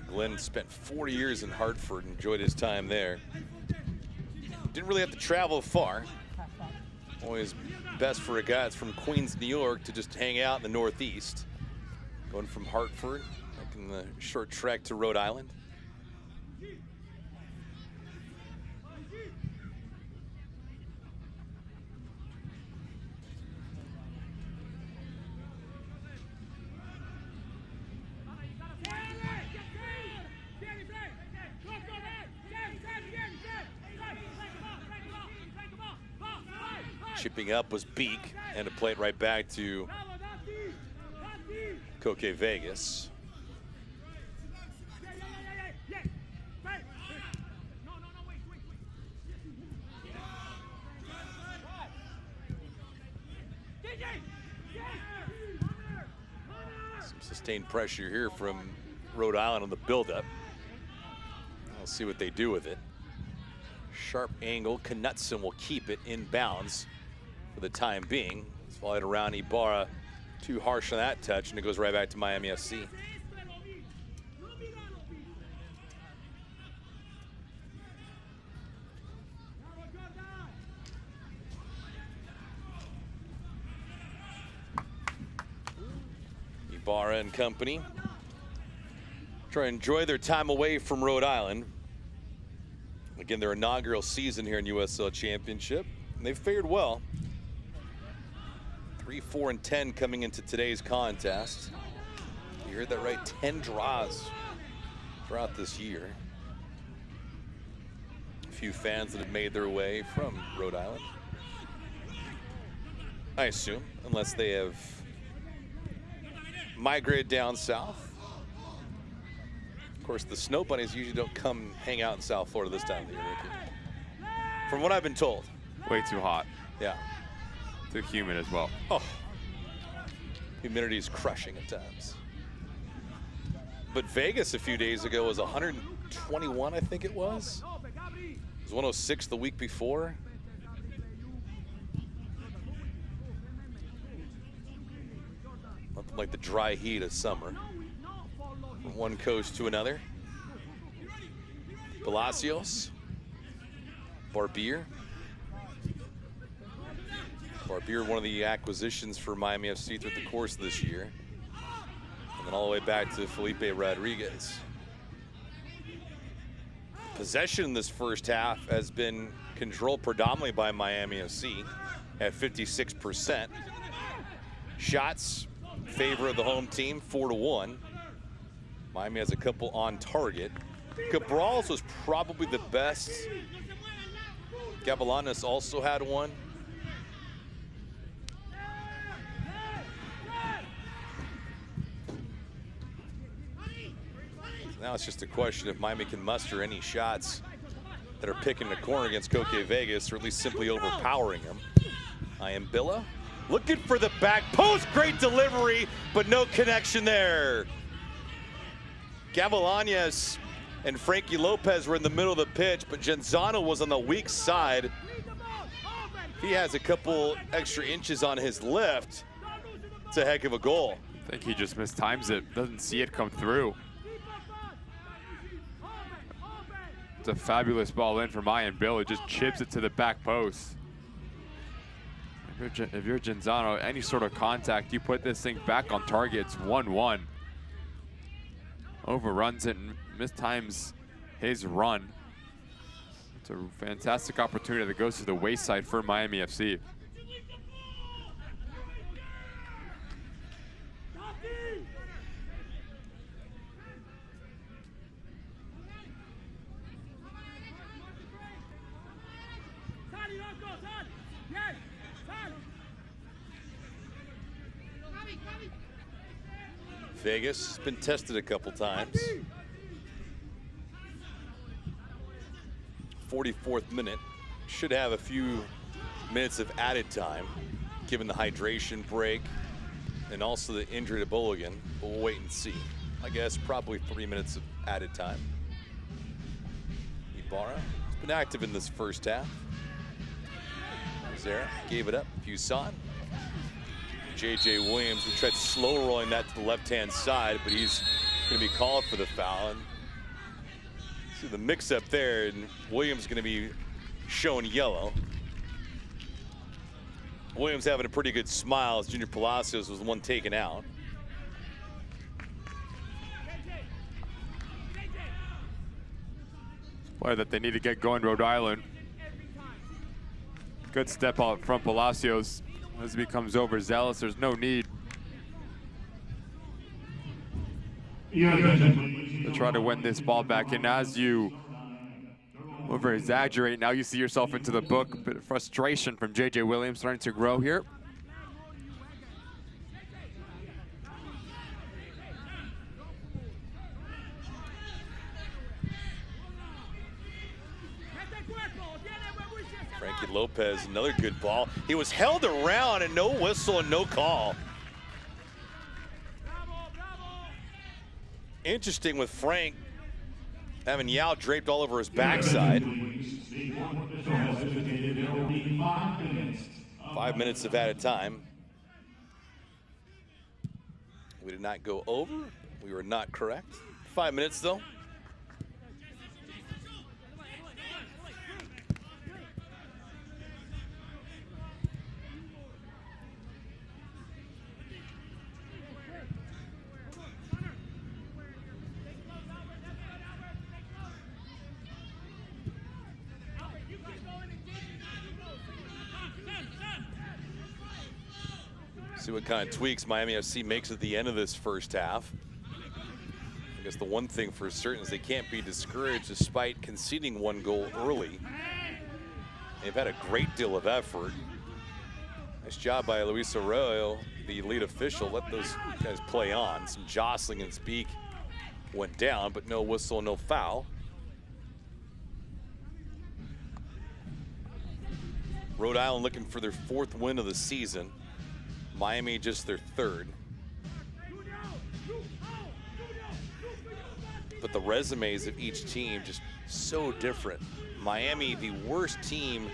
Glenn spent 4 years in Hartford, enjoyed his time there. Didn't really have to travel far. Always best for a guy that's from Queens, New York, to just hang out in the Northeast. Going from Hartford, making the short trek to Rhode Island. Chipping up was Beak, and it played right back to Koke Vegas. Some sustained pressure here from Rhode Island on the buildup. We'll see what they do with it. Sharp angle, Knutson will keep it in bounds for the time being. It's followed around Ibarra, too harsh on that touch, and it goes right back to Miami FC. Ibarra and company try to enjoy their time away from Rhode Island. Again, their inaugural season here in USL Championship, and they've fared well. 3-4-10 coming into today's contest. You heard that right, 10 draws throughout this year. A few fans that have made their way from Rhode Island, I assume, unless they have migrated down south. Of course, the Snow Bunnies usually don't come hang out in South Florida this time of the year, Ricky. From what I've been told. Way too hot. Yeah. Too humid as well. Oh, humidity is crushing at times. But Vegas a few days ago was 121, I think it was. It was 106 the week before. Nothing like the dry heat of summer. From one coast to another. Palacios. Barbier. Barbier, one of the acquisitions for Miami FC through the course of this year. And then all the way back to Felipe Rodriguez. Possession in this first half has been controlled predominantly by Miami FC at 56%. Shots in favor of the home team, 4-1. Miami has a couple on target. Cabral's was probably the best. Gavilanes also had one. Now it's just a question if Miami can muster any shots that are picking the corner against Koke Vegas, or at least simply overpowering him. Iambilla looking for the back post, great delivery, but no connection there. Gavilanes and Frankie Lopez were in the middle of the pitch, but Genzano was on the weak side. He has a couple extra inches on his lift. It's a heck of a goal. I think he just mistimes it. Doesn't see it come through. It's a fabulous ball in from Ian Bill. It just chips it to the back post. If you're Genzano, any sort of contact, you put this thing back on target. It's 1-1. Overruns it and mistimes his run. It's a fantastic opportunity that goes to the wayside for Miami FC. Vegas has been tested a couple times. 44th minute. Should have a few minutes of added time, given the hydration break and also the injury to Bolligan. But we'll wait and see. I guess probably 3 minutes of added time. Ibarra has been active in this first half. Zara gave it up. Fuson. J.J. Williams, who tried slow rolling that to the left-hand side, but he's going to be called for the foul. And see the mix-up there, and Williams is going to be shown yellow. Williams having a pretty good smile as Junior Palacios was the one taken out. Player that they need to get going, Rhode Island. Good step out from Palacios. As he becomes overzealous, there's no need to try to win this ball back. And as you over-exaggerate, now you see yourself into the book. A bit of frustration from J.J. Williams starting to grow here. Frankie Lopez, another good ball. He was held around and no whistle and no call. Interesting with Frank having Yao draped all over his backside. 5 minutes of added time. We did not go over. We were not correct. 5 minutes though. See what kind of tweaks Miami FC makes at the end of this first half. I guess the one thing for certain is they can't be discouraged despite conceding one goal early. They've had a great deal of effort. Nice job by Luis Arroyo, the lead official. Let those guys play on. Some jostling and speak went down, but no whistle, no foul. Rhode Island looking for their 4th win of the season. Miami just their 3rd. But the resumes of each team just so different. Miami, the worst team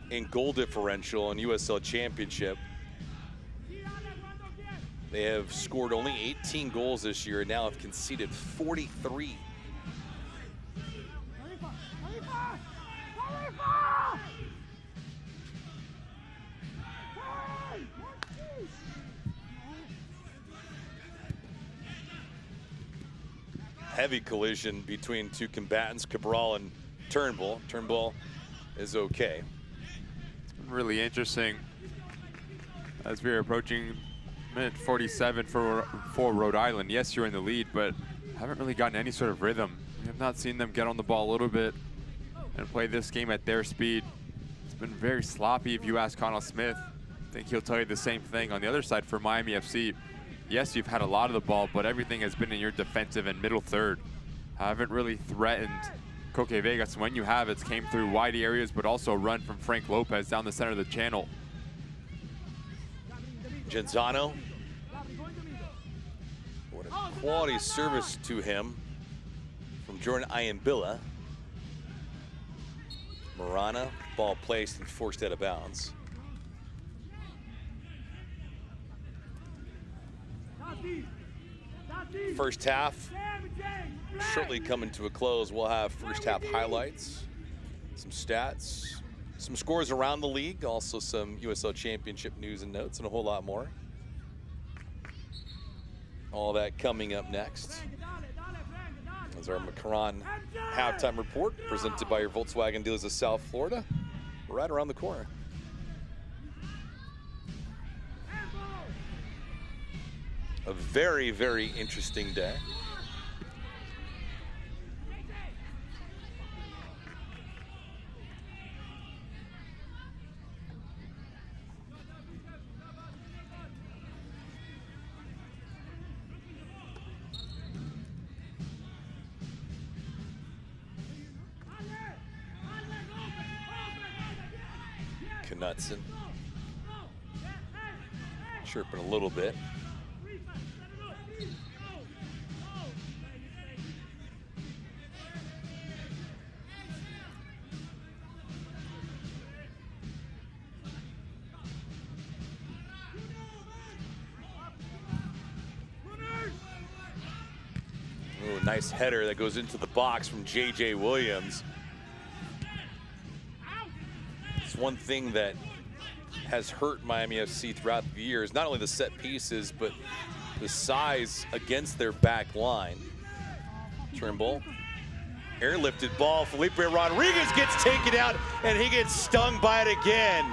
in goal differential in USL Championship. They have scored only 18 goals this year and now have conceded 43. Heavy collision between two combatants, Cabral and Turnbull. Turnbull is okay. It's been really interesting as we're approaching minute 47 for Rhode Island. Yes, you're in the lead, but haven't really gotten any sort of rhythm. We have not seen them get on the ball a little bit and play this game at their speed. It's been very sloppy if you ask Connell Smith. I think he'll tell you the same thing. On the other side for Miami FC, yes, you've had a lot of the ball, but everything has been in your defensive and middle third. Haven't really threatened Coque Vegas. When you have, it's came through wide areas, but also a run from Frank Lopez down the center of the channel. Genzano. What a quality service to him from Jordan Iambilla. Marana, ball placed and forced out of bounds. First half shortly coming to a close. We'll have first half highlights, some stats, some scores around the league, also some USL Championship news and notes, and a whole lot more. All that coming up next. As our Macron halftime report presented by your Volkswagen dealers of South Florida, right around the corner. A very, very interesting day. Knutson chirping a little bit. Ooh, nice header that goes into the box from J.J. Williams. One thing that has hurt Miami FC throughout the years, not only the set pieces, but the size against their back line. Trimble, airlifted ball, Felipe Rodriguez gets taken out, and he gets stung by it again.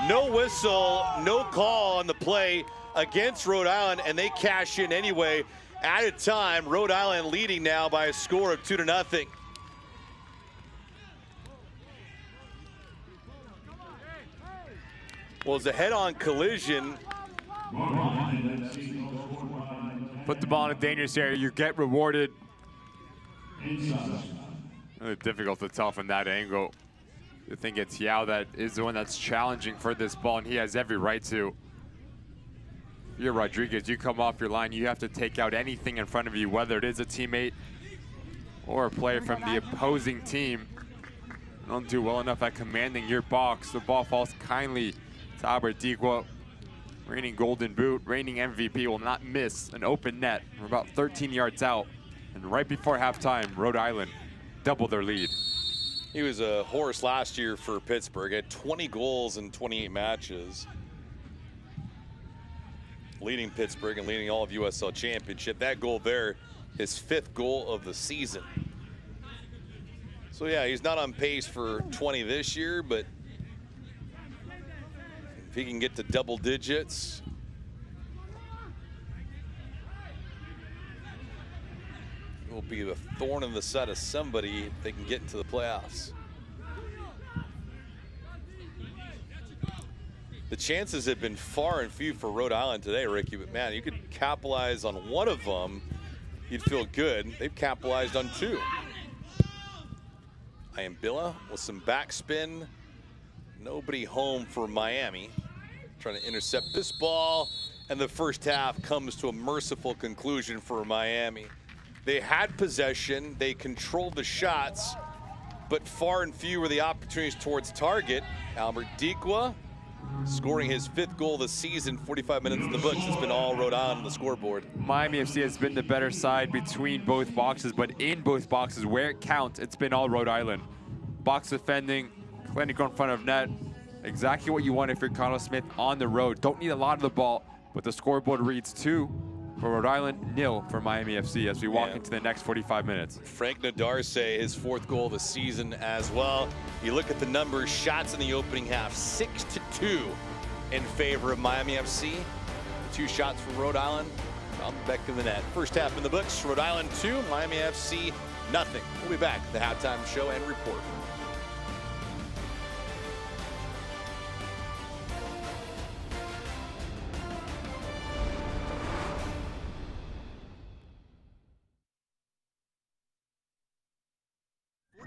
No whistle, no call on the play against Rhode Island, and they cash in anyway. Added time, Rhode Island leading now by a score of 2-0. Well, it's a head-on collision. Put the ball in a dangerous area, you get rewarded. Really difficult to tell from that angle. I think it's Yao that is the one that's challenging for this ball, and he has every right to. If you're Rodriguez, you come off your line, you have to take out anything in front of you, whether it is a teammate or a player from the opposing team. You don't do well enough at commanding your box. The ball falls kindly to Albert Digua. Reigning Golden Boot, reigning MVP, will not miss an open net. We're about 13 yards out. And right before halftime, Rhode Island doubled their lead. He was a horse last year for Pittsburgh. Had 20 goals in 28 matches. Leading Pittsburgh and leading all of USL Championship. That goal there, his 5th goal of the season. So yeah, he's not on pace for 20 this year, but if he can get to double digits, it will be the thorn in the side of somebody if they can get into the playoffs. The chances have been far and few for Rhode Island today, Ricky, but man, you could capitalize on one of them, you'd feel good. They've capitalized on 2. Iambilla with some backspin. Nobody home for Miami. Trying to intercept this ball, and the first half comes to a merciful conclusion for Miami. They had possession, they controlled the shots, but far and few were the opportunities towards target. Albert Digua scoring his 5th goal of the season, 45 minutes in the books. It's been all Rhode Island on the scoreboard. Miami FC has been the better side between both boxes, but in both boxes, where it counts, it's been all Rhode Island. Box defending, clinical in front of net. Exactly what you want if you're Connell Smith on the road. Don't need a lot of the ball, but the scoreboard reads 2 for Rhode Island, 0 for Miami FC as we walk into the next 45 minutes. Frank Nadarce, his 4th goal of the season as well. You look at the numbers, shots in the opening half, 6-2 in favor of Miami FC. 2 shots for Rhode Island, on the back of the net. First half in the books, Rhode Island 2, Miami FC nothing. We'll be back, the halftime show and report.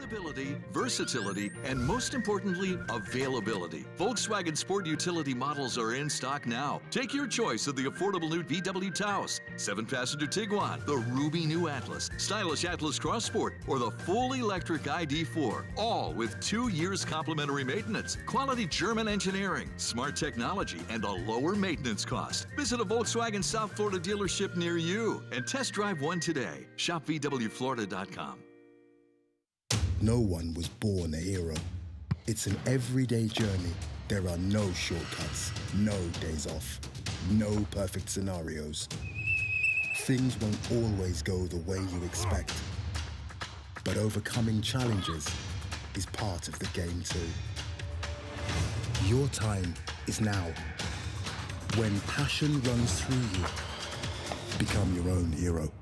Dependability, versatility, and most importantly, availability. Volkswagen Sport Utility models are in stock now. Take your choice of the affordable new VW Taos, 7-passenger Tiguan, the Ruby new Atlas, stylish Atlas Cross Sport, or the full electric ID4, all with 2 years complimentary maintenance, quality German engineering, smart technology, and a lower maintenance cost. Visit a Volkswagen South Florida dealership near you and test drive one today. Shop VWFlorida.com. No one was born a hero. It's an everyday journey. There are no shortcuts, no days off, no perfect scenarios. Things won't always go the way you expect. But overcoming challenges is part of the game too. Your time is now. When passion runs through you, become your own hero.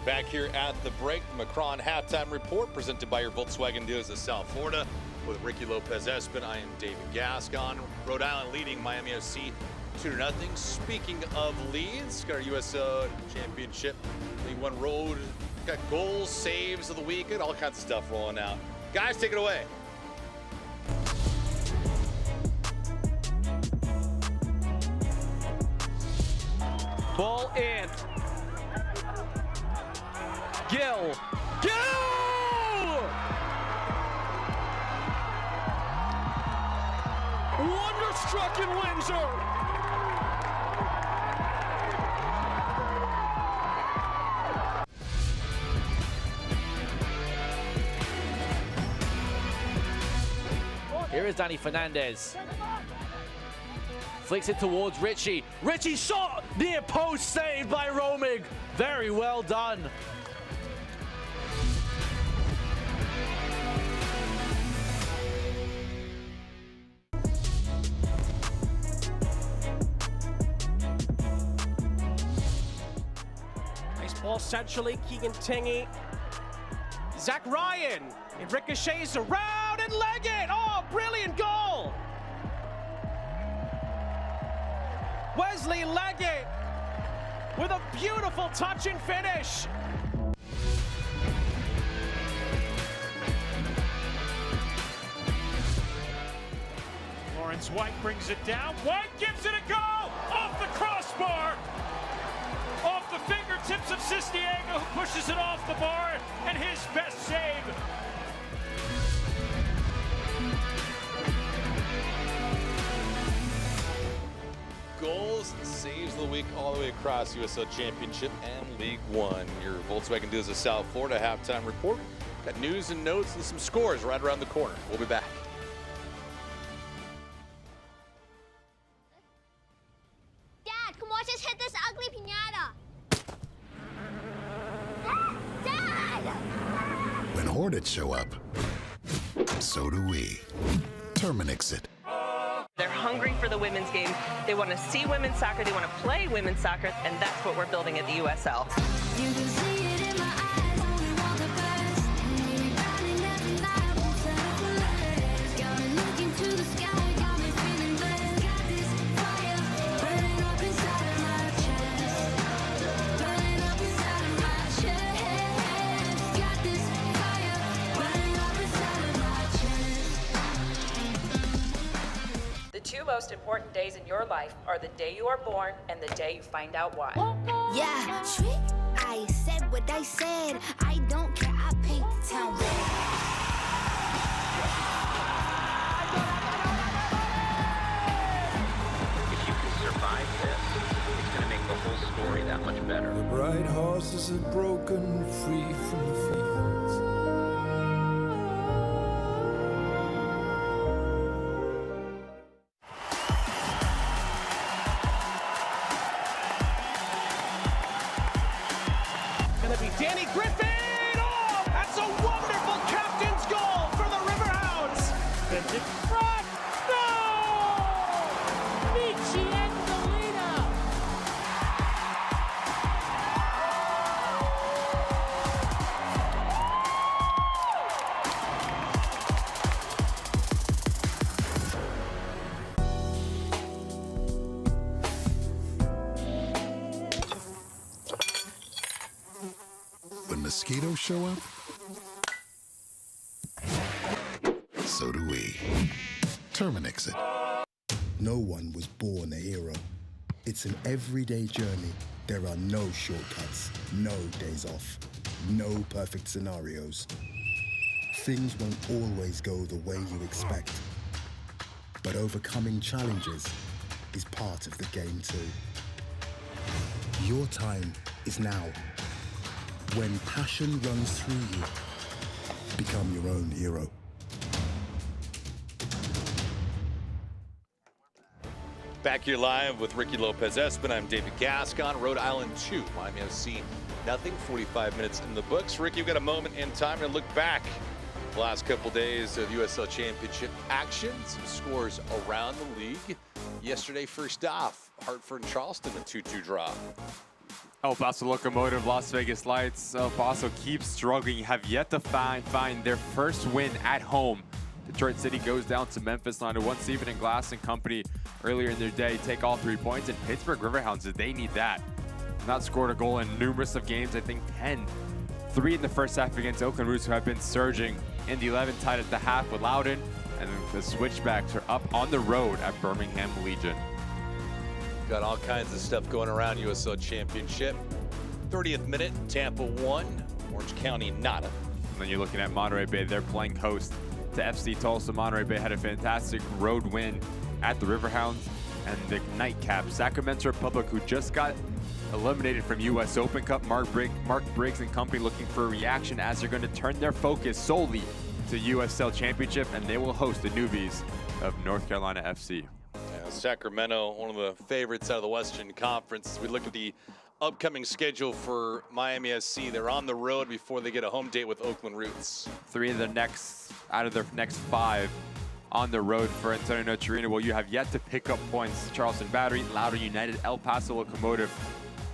Back here at the break, the Macron halftime report presented by your Volkswagen dealers of South Florida. With Ricky Lopez-Espin, I am David Gascon. Rhode Island leading Miami FC 2-0. Speaking of leads, got our USL Championship League One road. Got goals, saves of the week, and all kinds of stuff rolling out. Guys, take it away. Ball in. Gill. Wonderstruck in Windsor. Here is Danny Fernandez. Flicks it towards Richie. Richie shot near post, saved by Romig. Very well done. Nice ball centrally, Keegan Tingy. Zach Ryan. It ricochets around and leg it. Oh, brilliant goal. Wesley Leggett with a beautiful touch and finish. Lawrence White brings it down. White gives it a go! Off the crossbar! Off the fingertips of Sistiego, who pushes it off the bar, and his best save. Goals and saves of the week all the way across USL Championship and League One. Your Volkswagen dealers of South Florida halftime report. Got news and notes and some scores right around the corner. We'll be back. Dad, come watch us hit this ugly piñata. Dad! When Hornets show up, so do we. Terminix it. They're hungry for the women's game. They want to see women's soccer. They want to play women's soccer, and that's what we're building at the USL. You can see it in my eyes, only want the best. Running every night, won't settle for less. Got me looking to the sky, got me feeling blessed. Got this fire burning up inside of my chest. Burning up inside of my chest. Got this fire burning up inside of my chest. The two most important days in your life are the day you are born and the day you find out why. Yeah, trick. I said what I said. I don't care. I paint the town red. If you can survive this, it's going to make the whole story that much better. The bright horses have broken free from the fields. in front. No! Michi Angelina. When mosquitoes show up, so do we. Terminix it. No one was born a hero. It's an everyday journey. There are no shortcuts, no days off, no perfect scenarios. Things won't always go the way you expect. But overcoming challenges is part of the game too. Your time is now. When passion runs through you, become your own hero. Back here live with Ricky Lopez-Espin. I'm David Gascon. Rhode Island 2, Miami FC nothing. 45 minutes in the books. Ricky, you've got a moment in time to look back. The last couple days of USL Championship action. Some scores around the league. Yesterday, first off, Hartford and Charleston, a 2-2 draw. El Paso Locomotive, Las Vegas Lights. El Paso keeps struggling, have yet to find their first win at home. Detroit City goes down to Memphis 9-1. Stephen and Glass and company earlier in their day take all 3 points. And Pittsburgh Riverhounds, they need that. Not scored a goal in numerous of games, I think 10. 3 in the first half against Oakland Roots, who have been surging. Indy 11 tied at the half with Loudon. And the Switchbacks are up on the road at Birmingham Legion. Got all kinds of stuff going around USL Championship. 30th minute, Tampa 1, Orange County nada. And then you're looking at Monterey Bay. They're playing host to FC Tulsa. Monterey Bay had a fantastic road win at the Riverhounds. And the nightcap, Sacramento Republic, who just got eliminated from U.S. Open Cup. Mark Briggs and company looking for a reaction as they're going to turn their focus solely to USL Championship, and they will host the newbies of North Carolina FC. Yeah, Sacramento, one of the favorites out of the Western Conference. We look at the upcoming schedule for Miami SC. They're on the road before they get a home date with Oakland Roots. 3 of their out of their next 5 on the road for Antonio Nocerino. Well, you have yet to pick up points. Charleston Battery, Loudoun United, El Paso Locomotive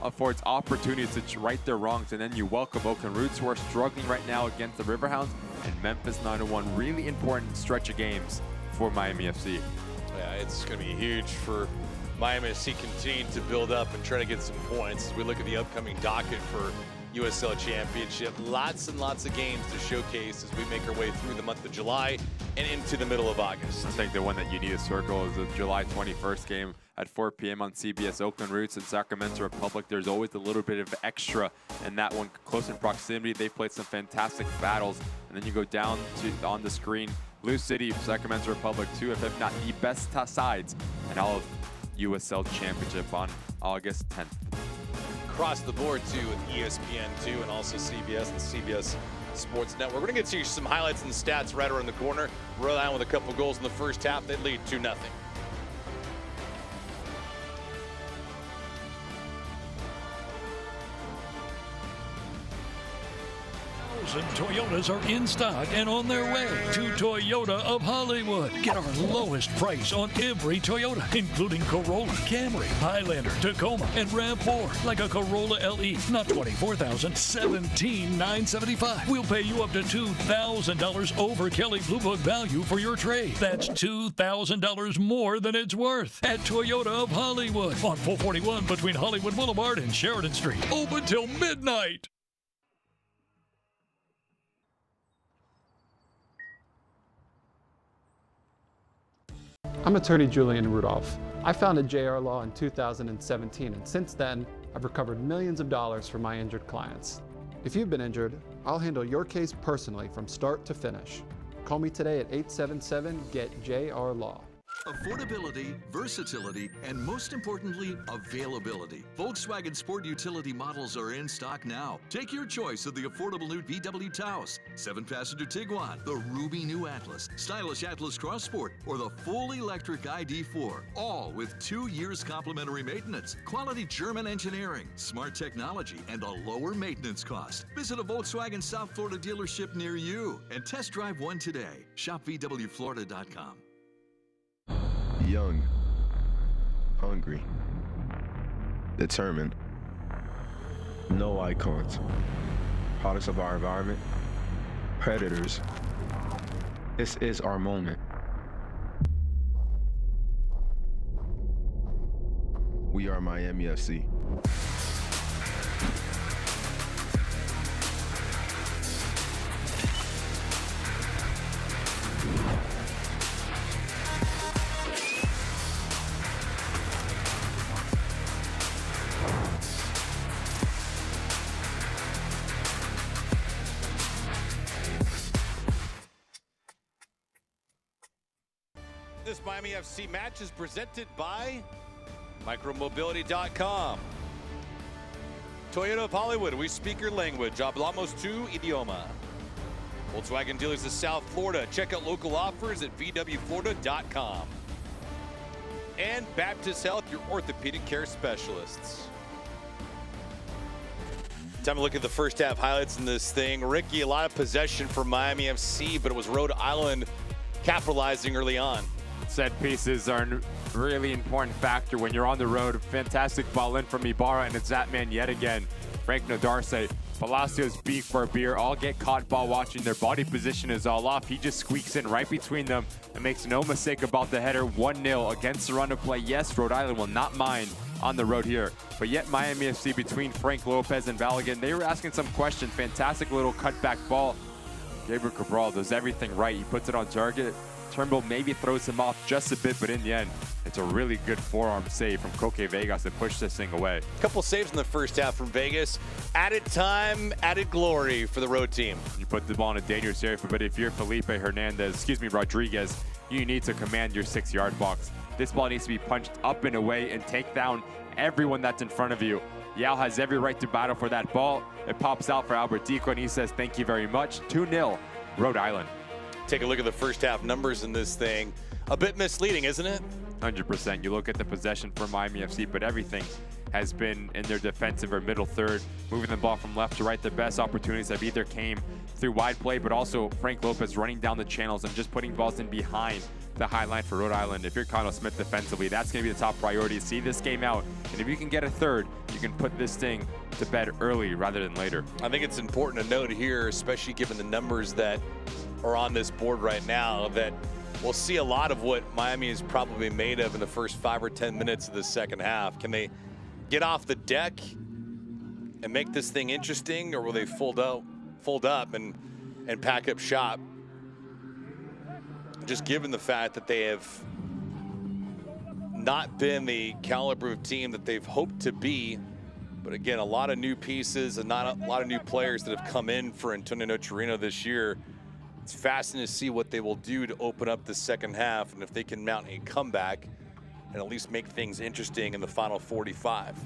affords opportunities to right their wrongs, and then you welcome Oakland Roots, who are struggling right now against the Riverhounds, and Memphis 9-1. Really important stretch of games for Miami FC. Yeah, it's going to be huge for Miami FC continuing to build up and try to get some points. As we look at the upcoming docket for USL Championship, lots and lots of games to showcase as we make our way through the month of July and into the middle of August. I think the one that you need to circle is the July 21st game at 4 p.m. on CBS. Oakland Roots and Sacramento Republic. There's always a little bit of extra in that one, close in proximity. They've played some fantastic battles, and then you go down to on the screen, Blue City, Sacramento Republic, 2 of, if not the best sides in all of USL Championship on August 10th. Across the board too with ESPN2 and also CBS and CBS Sports Network. We're going to get to you some highlights and stats right around the corner. Rhode Island with a couple goals in the first half. They lead 2-0. Toyotas are in stock and on their way to Toyota of Hollywood. Get our lowest price on every Toyota, including Corolla, Camry, Highlander, Tacoma, and RAV4. Like a Corolla LE, not $24,000, $17,975. We'll pay you up to $2,000 over Kelley Blue Book value for your trade. That's $2,000 more than it's worth at Toyota of Hollywood on 441 between Hollywood Boulevard and Sheridan Street. Open till midnight. I'm attorney Julian Rudolph. I founded JR Law in 2017, and since then, I've recovered millions of dollars for my injured clients. If you've been injured, I'll handle your case personally from start to finish. Call me today at 877-GET-JR-LAW. Affordability, versatility, and most importantly, availability. Volkswagen Sport Utility models are in stock now. Take your choice of the affordable new VW Taos, 7-passenger Tiguan, the Ruby new Atlas, stylish Atlas Cross Sport, or the full electric ID4. All with 2 years complimentary maintenance, quality German engineering, smart technology, and a lower maintenance cost. Visit a Volkswagen South Florida dealership near you and test drive one today. Shop VWFlorida.com. Young, hungry, determined, no icons, products of our environment, predators. This is our moment. We are Miami FC. This Miami FC match is presented by Micromobility.com. Toyota of Hollywood, we speak your language. Hablamos tu idioma. Volkswagen dealers of South Florida. Check out local offers at VWFlorida.com. And Baptist Health, your orthopedic care specialists. Time to look at the first half highlights in this thing. Ricky, a lot of possession for Miami FC, but it was Rhode Island capitalizing early on. Set pieces are a really important factor when you're on the road. Fantastic ball in from Ibarra, and it's that man yet again, Frank Nadarce. Palacios, Beak for a beer, all get caught ball watching. Their body position is all off. He just squeaks in right between them and makes no mistake about the header. 1-0 against the run of play. Yes, Rhode Island will not mind on the road here. But yet Miami FC, between Frank Lopez and Balogun, they were asking some questions. Fantastic little cutback ball. Gabriel Cabral does everything right. He puts it on target. Turnbull maybe throws him off just a bit, but in the end, it's a really good forearm save from Koke Vegas to push this thing away. Couple saves in the first half from Vegas. Added time, added glory for the road team. You put the ball in a dangerous area, but if you're Felipe Rodriguez, you need to command your 6-yard box. This ball needs to be punched up and away and take down everyone that's in front of you. Yao has every right to battle for that ball. It pops out for Albert Dico, and he says, thank you very much. 2-0, Rhode Island. Take a look at the first half numbers in this thing. A bit misleading, isn't it? 100%. You look at the possession for Miami FC, but everything has been in their defensive or middle third, moving the ball from left to right. Their best opportunities have either came through wide play, but also Frank Lopez running down the channels and just putting balls in behind the high line for Rhode Island. If you're Connell Smith defensively, that's going to be the top priority. See this game out, and if you can get a third, you can put this thing to bed early rather than later. I think it's important to note here, especially given the numbers that are on this board right now, that we'll see a lot of what Miami is probably made of in the first 5 or 10 minutes of the second half. Can they get off the deck and make this thing interesting, or will they fold up and pack up shop? Just given the fact that they have not been the caliber of team that they've hoped to be. But again, a lot of new pieces and not a lot of new players that have come in for Antonio Nocerino this year. It's fascinating to see what they will do to open up the second half, and if they can mount a comeback and at least make things interesting in the final 45.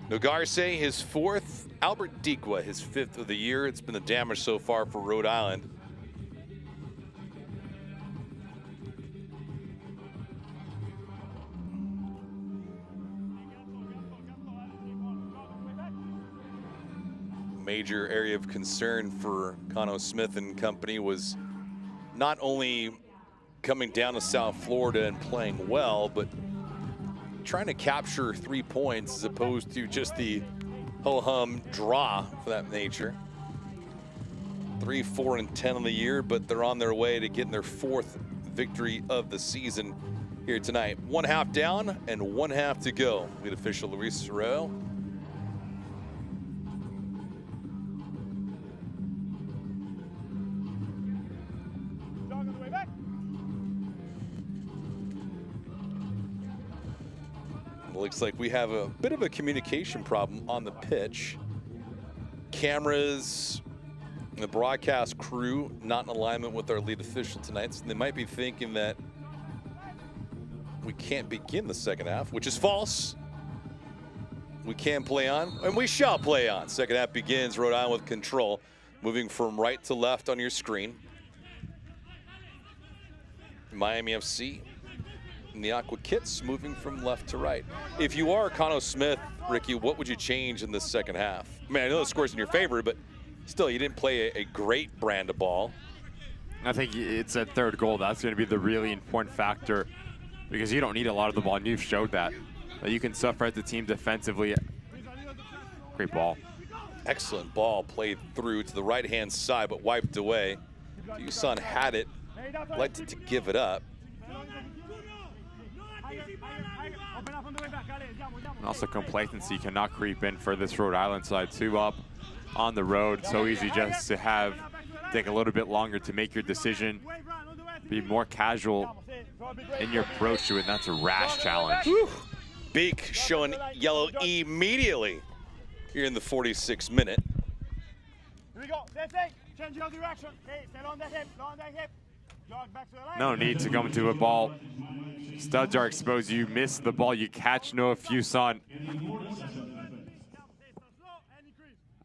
Nogarse, his 4th. Albert Diqua, his 5th of the year. It's been the damage so far for Rhode Island. Major area of concern for Connell Smith and company was not only coming down to South Florida and playing well, but trying to capture 3 points as opposed to just the ho-hum draw for that nature. 3, 4, and 10 on the year, but they're on their way to getting their 4th victory of the season here tonight. 1 half down and 1 half to go. Lead official Luis Sorrell. Looks like we have a bit of a communication problem on the pitch. Cameras, the broadcast crew not in alignment with our lead official tonight. So they might be thinking that we can't begin the second half, which is false. We can play on, and we shall play on. Second half begins, Rhode Island with control, moving from right to left on your screen. Miami FC in the Aqua Kits moving from left to right. If you are Connor Smith, Ricky, what would you change in this second half? I mean, I know the score's in your favor, but still, you didn't play a great brand of ball. I think it's a third goal. That's going to be the really important factor because you don't need a lot of the ball, and you've showed that you can suffer at the team defensively. Great ball. Excellent ball played through to the right-hand side, but wiped away. Fuson had it, elected to give it up. And also complacency cannot creep in for this Rhode Island side. 2 up on the road. So easy just to take a little bit longer to make your decision. Be more casual in your approach to it, and that's a rash challenge. Whew. Beak showing yellow immediately here in the 46th minute. Here we go. That's it. Change your direction. Okay, stay on the hip. On the hip. Jog back to the line. No need to come into a ball. Studs are exposed. You miss the ball. You catch Noah Fuson.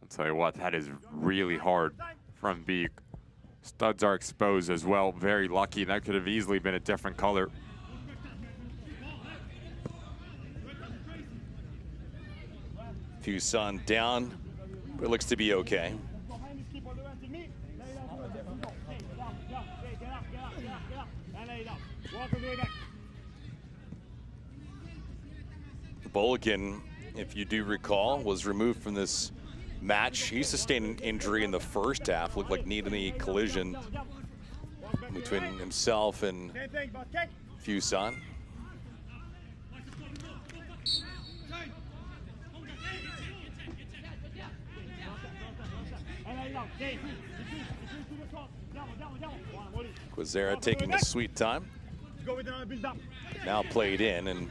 I'll tell you what, that is really hard from Beak. Studs are exposed as well. Very lucky. That could have easily been a different color. Fuson down, but it looks to be okay. Boligan, if you do recall, was removed from this match. He sustained an injury in the first half. Looked like needing a collision between himself and Fuson. Quazera taking his sweet time. Now played in, and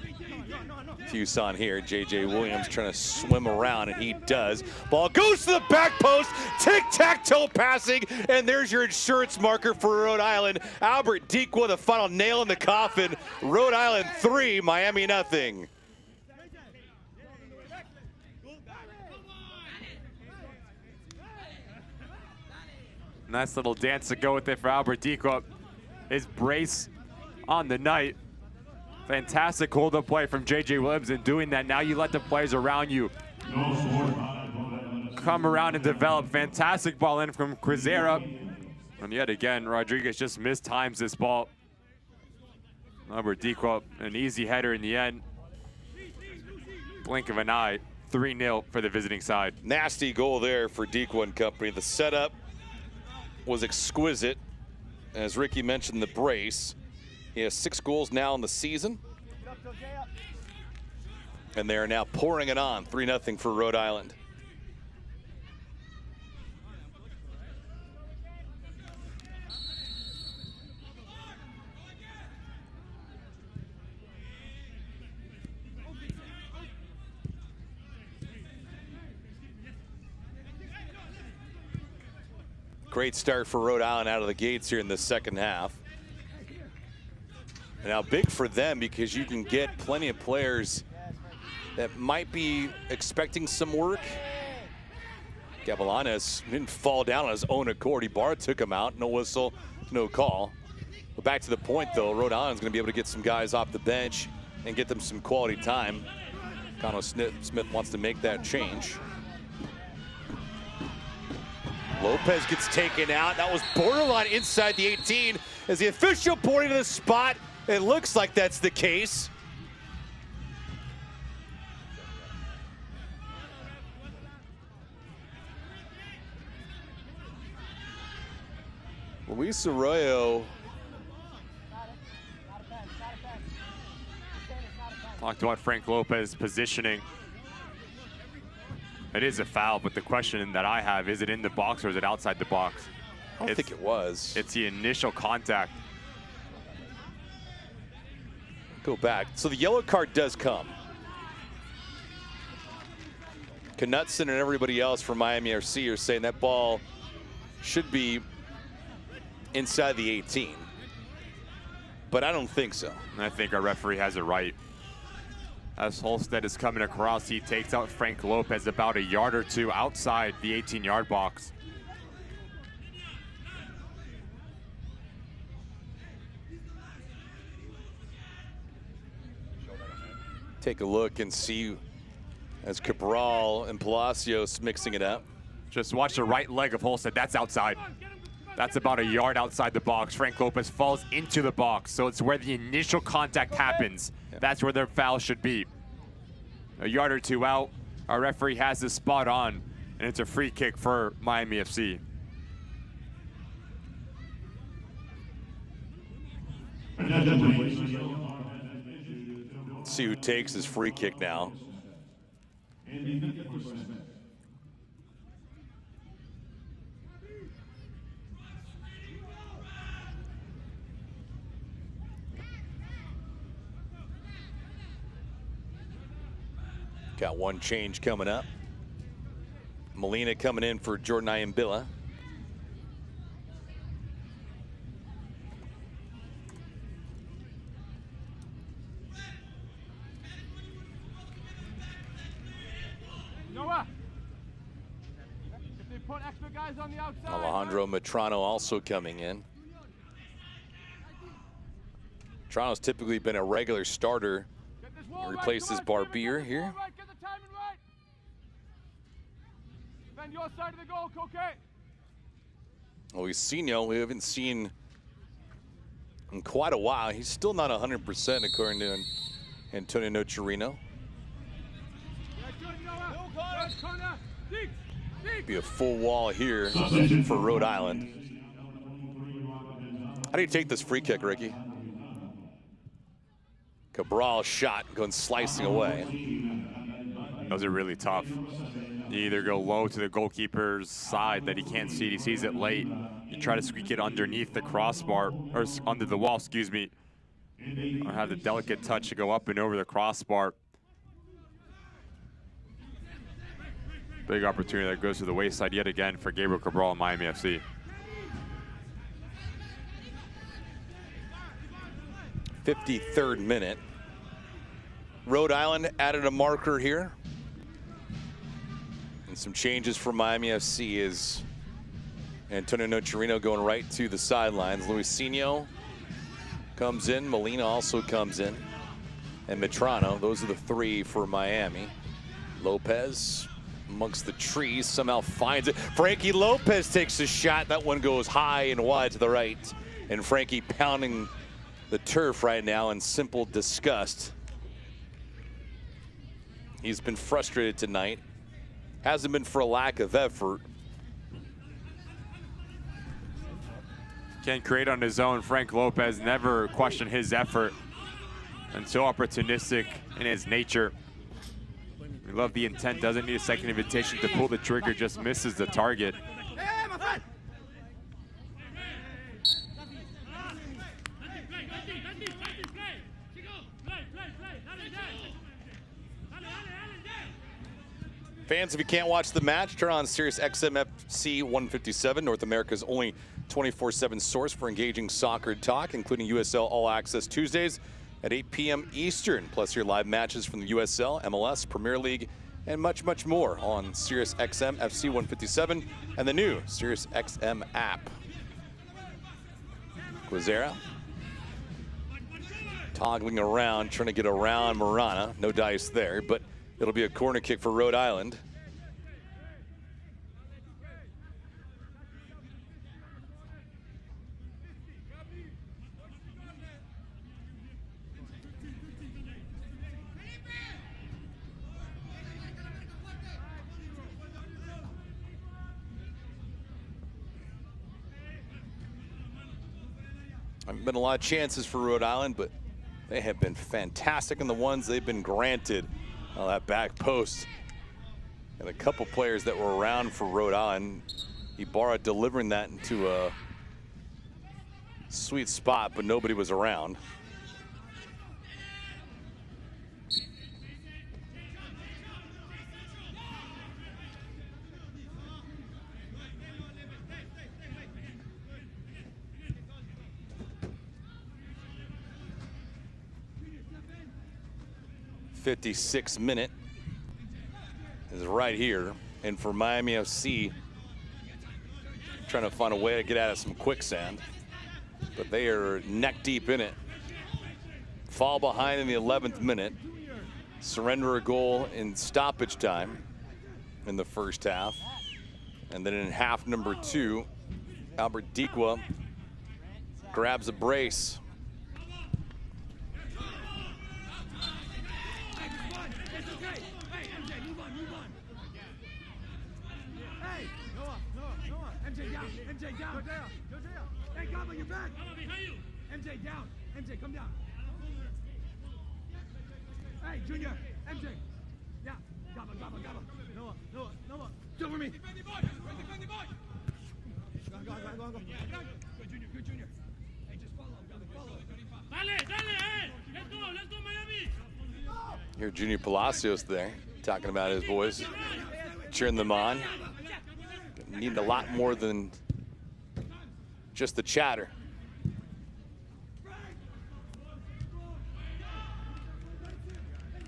Fuson here. J.J. Williams trying to swim around, and he does. Ball goes to the back post. Tic-tac-toe passing, and there's your insurance marker for Rhode Island. Albert Dequa, the final nail in the coffin. Rhode Island 3, Miami nothing. Nice little dance to go with it for Albert Dequa. His brace on the night. Fantastic hold-up play from J.J. Williams in doing that. Now you let the players around you come around and develop. Fantastic ball in from Quazera. And yet again, Rodriguez just mistimes this ball. Albert Dequa, an easy header in the end. Blink of an eye, 3-0 for the visiting side. Nasty goal there for Dequa and company. The setup was exquisite. As Ricky mentioned, the brace. He has 6 goals now in the season. And they are now pouring it on, 3-0 for Rhode Island. Great start for Rhode Island out of the gates here in the second half. And now big for them because you can get plenty of players that might be expecting some work. Gavilanes didn't fall down on his own accord. Ibarra took him out, no whistle, no call. But back to the point though, Rhode Island's gonna be able to get some guys off the bench and get them some quality time. Connor Smith wants to make that change. Lopez gets taken out. That was borderline inside the 18. As the official pointing to the spot, it looks like that's the case. Luis Arroyo. Talked about Frank Lopez positioning. It is a foul, but the question that I have, is it in the box or is it outside the box? I don't think it was. It's the initial contact. Go back. So the yellow card does come. Knutson and everybody else from Miami FC are saying that ball should be inside the 18. but I don't think so. And I think our referee has it right. As Holstead is coming across, he takes out Frank Lopez about a yard or two outside the 18-yard box. Take a look and see as Cabral and Palacios mixing it up. Just watch the right leg of Holstead. That's outside. That's about a yard outside the box. Frank Lopez falls into the box, so it's where the initial contact happens. That's where their foul should be. A yard or two out, our referee has this spot on, and it's a free kick for Miami FC. Let's see who takes his free kick now. Got one change coming up. Molina coming in for Jordan Ayambilla. Noah, if they put extra guys on the outside. Alejandro Metrano also coming in. Metrano's typically been a regular starter. He replaces Barbier here. Defend your side of the goal, Coquet. Luisinho, we haven't seen in quite a while. He's still not 100% according to Antonio Nocerino. Be a full wall here for Rhode Island. How do you take this free kick, Ricky? Cabral shot going slicing away. Those are really tough. You either go low to the goalkeeper's side that he can't see. He sees it late. You try to squeak it underneath the crossbar, or under the wall, excuse me. Or have the delicate touch to go up and over the crossbar. Big opportunity that goes to the wayside yet again for Gabriel Cabral and Miami FC. '53rd minute. Rhode Island added a marker here. And some changes for Miami FC is Antonio Nocerino going right to the sidelines. Luisinho comes in. Molina also comes in. And Metrano. Those are the three for Miami. Lopez amongst the trees somehow finds it. Frankie Lopez takes a shot. That one goes high and wide to the right. And Frankie pounding the turf right now in simple disgust. He's been frustrated tonight. Hasn't been for a lack of effort. Can't create on his own. Frank Lopez never questioned his effort, and so opportunistic in his nature. We love the intent, doesn't need a second invitation to pull the trigger, just misses the target. Fans, if you can't watch the match, turn on Sirius XM FC 157, North America's only 24/7 source for engaging soccer talk, including USL All Access Tuesdays at 8 p.m. Eastern, plus your live matches from the USL, MLS, Premier League, and much, much more on Sirius XM FC 157 and the new Sirius XM app. Quizera toggling around, trying to get around Marana. No dice there, but it'll be a corner kick for Rhode Island. Haven't been a lot of chances for Rhode Island, but they have been fantastic in the ones they've been granted. Oh, that back post. And a couple players that were around for Rhode Island. Ibarra delivering that into a sweet spot, but nobody was around. 56th minute is right here. And for Miami FC, trying to find a way to get out of some quicksand. But they are neck deep in it. Fall behind in the 11th minute. Surrender a goal in stoppage time in the first half. And then in half number 2, Albert Dikwa grabs a brace. MJ down. Hey, Gabo, you're back. MJ down. MJ, come down. Hey, Junior. MJ. Yeah. Gabo. Noah. Jump for me. Go. Good Junior. Hey, just follow. Dale, hey. Let's go, Miami. Here, Junior Palacios there, talking about his boys, cheering them on. Need a lot more than just the chatter.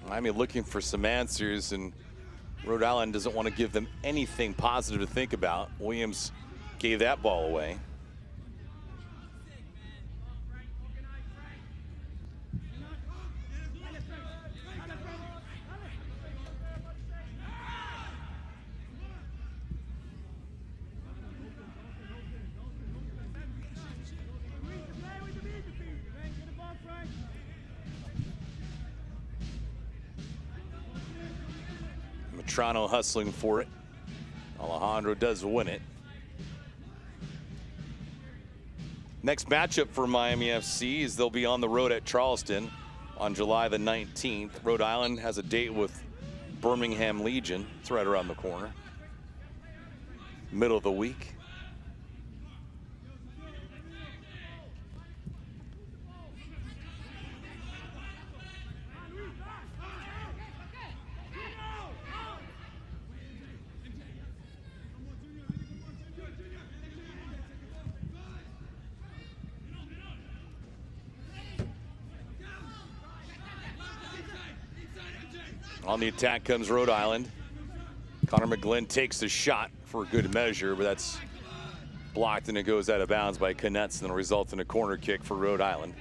Miami looking for some answers, and Rhode Island doesn't want to give them anything positive to think about. Williams gave that ball away. Toronto hustling for it. Alejandro does win it. Next matchup for Miami FC is they'll be on the road at Charleston on July the 19th. Rhode Island has a date with Birmingham Legion. It's right around the corner. Middle of the week. On the attack comes Rhode Island. Connor McGlynn takes the shot for good measure, but that's blocked and it goes out of bounds by Knutson and results in a corner kick for Rhode Island.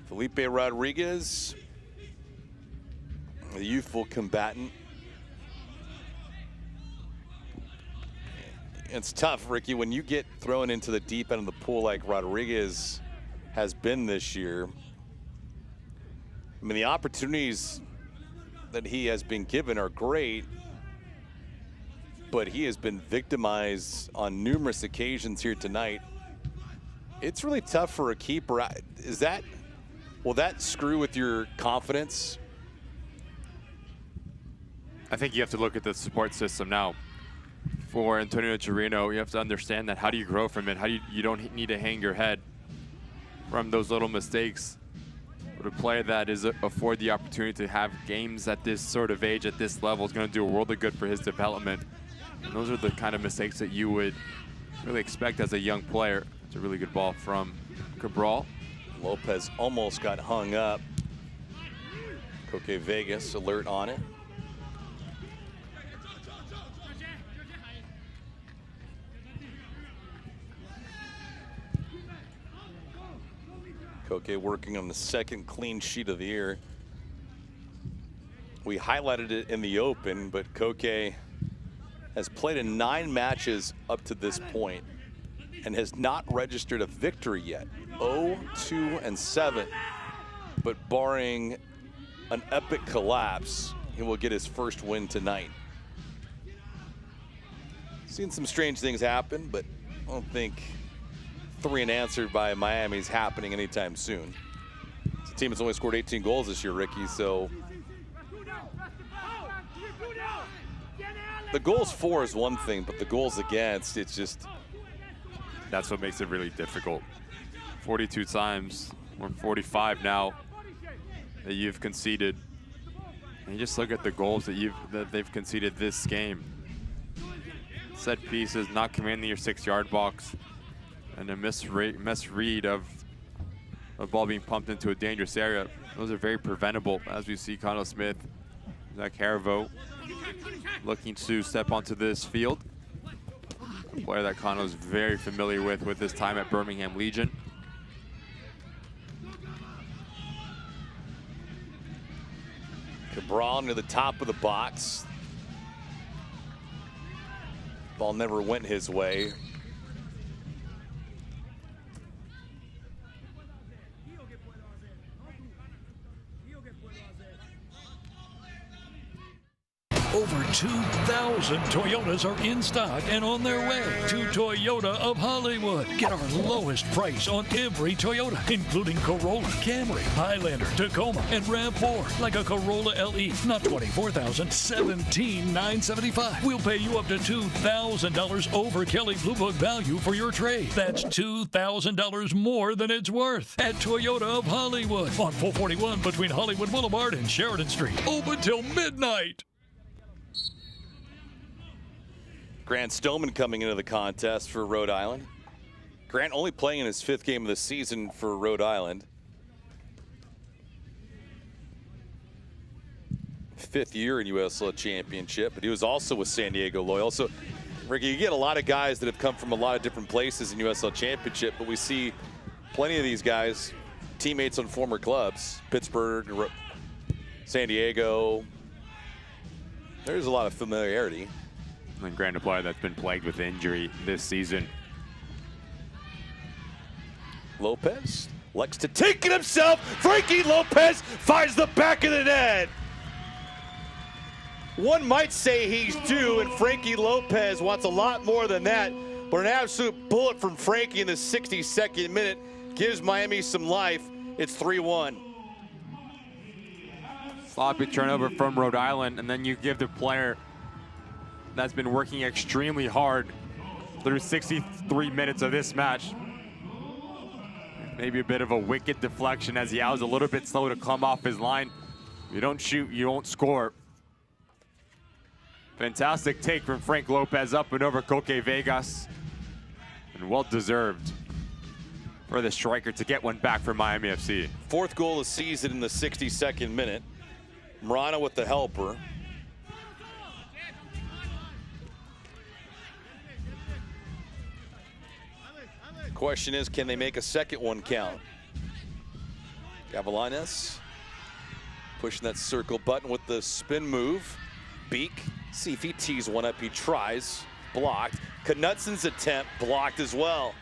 Felipe Rodriguez, the youthful combatant. It's tough, Ricky, when you get thrown into the deep end of the pool like Rodriguez has been this year. I mean, the opportunities that he has been given are great, but he has been victimized on numerous occasions here tonight. It's really tough for a keeper. Will that screw with your confidence? I think you have to look at the support system now. For Antonio Chirino, you have to understand that how do you grow from it? You don't need to hang your head from those little mistakes. But a player that is afford the opportunity to have games at this sort of age, at this level, is going to do a world of good for his development. And those are the kind of mistakes that you would really expect as a young player. It's a really good ball from Cabral. Lopez almost got hung up. Coque Vegas alert on it. Coque working on the second clean sheet of the year. We highlighted it in the open, but Coque has played in 9 matches up to this point and has not registered a victory yet. 0-2-7, but barring an epic collapse, he will get his first win tonight. Seen some strange things happen, but I don't think 3 unanswered by Miami is happening anytime soon. It's a team that's only scored 18 goals this year, Ricky, so the goals for is one thing, but the goals against, it's just... That's what makes it really difficult. 42 times, or 45 now, that you've conceded. And you just look at the goals that they've conceded this game. Set pieces, not commanding your 6-yard box, and a misread of A ball being pumped into a dangerous area. Those are very preventable, as we see Connell Smith, Zach Haravo looking to step onto this field. A player that Connell is very familiar with his time at Birmingham Legion. Cabral into the top of the box. Ball never went his way. Over 2,000 Toyotas are in stock and on their way to Toyota of Hollywood. Get our lowest price on every Toyota, including Corolla, Camry, Highlander, Tacoma, and RAV4. Like a Corolla LE, not $24,000, $17,975. We'll pay you up to $2,000 over Kelley Blue Book value for your trade. That's $2,000 more than it's worth at Toyota of Hollywood on 441 between Hollywood Boulevard and Sheridan Street. Open till midnight. Grant Stoneman coming into the contest for Rhode Island. Grant only playing in his 5th game of the season for Rhode Island. 5th year in USL Championship, but he was also with San Diego Loyal. So, Ricky, you get a lot of guys that have come from a lot of different places in USL Championship, but we see plenty of these guys, teammates on former clubs, Pittsburgh, San Diego. There's a lot of familiarity. And Grant, a player that's been plagued with injury this season. Lopez likes to take it himself. Frankie Lopez finds the back of the net. One might say he's due, and Frankie Lopez wants a lot more than that. But an absolute bullet from Frankie in the 62nd minute gives Miami some life. It's 3-1. Sloppy turnover from Rhode Island, and then you give the player that's been working extremely hard through 63 minutes of this match. Maybe a bit of a wicked deflection as he was a little bit slow to come off his line. You don't shoot, you won't score. Fantastic take from Frank Lopez up and over Coque Vegas. And well deserved for the striker to get one back for Miami FC. 4th goal of the season in the 62nd minute. Marano with the helper. Question is, can they make a second one count? Gavilanes pushing that circle button with the spin move. Beak, see if he tees one up, he tries, blocked. Knutson's attempt blocked as well.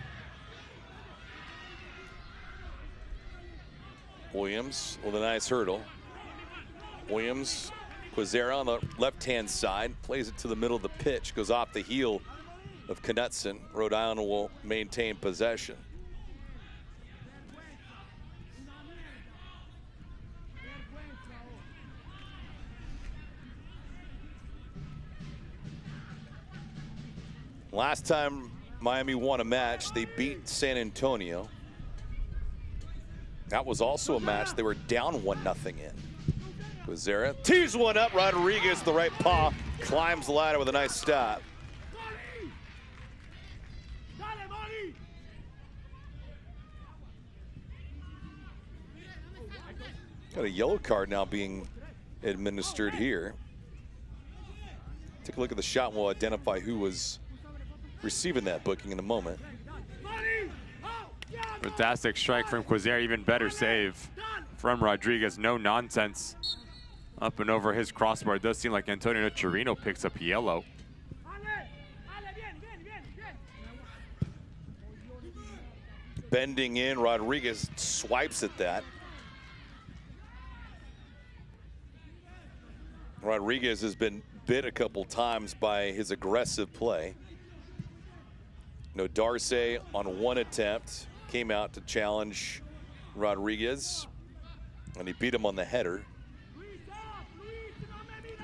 Williams with a nice hurdle. Williams, Quizera on the left-hand side, plays it to the middle of the pitch, goes off the heel of Knutson. Rhode Island will maintain possession. Last time Miami won a match, they beat San Antonio. That was also a match they were down 1-0 in. Quizera tees one up. Rodriguez, the right paw, climbs the ladder with a nice stop. Got a yellow card now being administered here. Take a look at the shot and we'll identify who was receiving that booking in a moment. Fantastic strike from Quizera, even better save from Rodriguez. No nonsense. Up and over his crossbar. It does seem like Antonio Chirino picks up yellow. Bending in, Rodriguez swipes at that. Rodriguez has been bit a couple times by his aggressive play. No, Darce on one attempt came out to challenge Rodriguez, and he beat him on the header.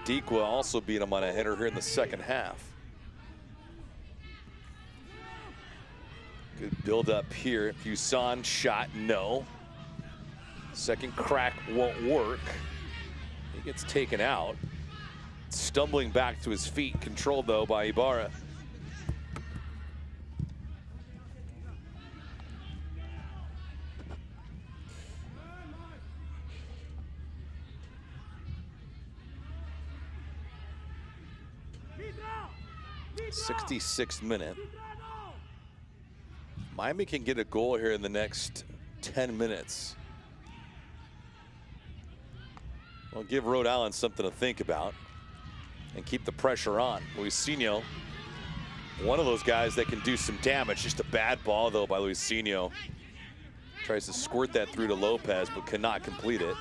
Dequa also beat him on a header here in the second half. Good build up here. Fuson shot, no. Second crack won't work. He gets taken out. Stumbling back to his feet, controlled though by Ibarra. 66th minute. Miami can get a goal here in the next 10 minutes. Well, give Rhode Island something to think about and keep the pressure on. Luisinho, one of those guys that can do some damage. Just a bad ball, though, by Luisinho. Tries to squirt that through to Lopez, but cannot complete it.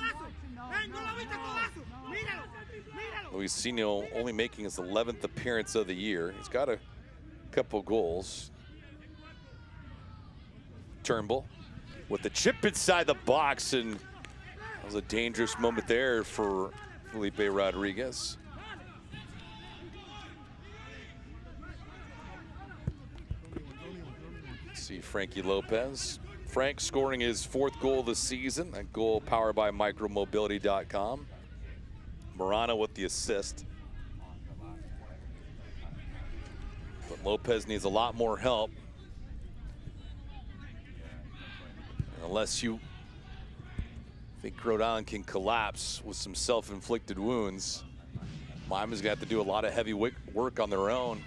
Luisinho only making his 11th appearance of the year. He's got a couple goals. Turnbull with the chip inside the box, and that was a dangerous moment there for Felipe Rodriguez. See Frankie Lopez. Frank scoring his 4th goal of the season. A goal powered by micromobility.com. Morano with the assist. But Lopez needs a lot more help. And unless you think Rhode Island can collapse with some self-inflicted wounds, Miami's got to do a lot of heavy work on their own.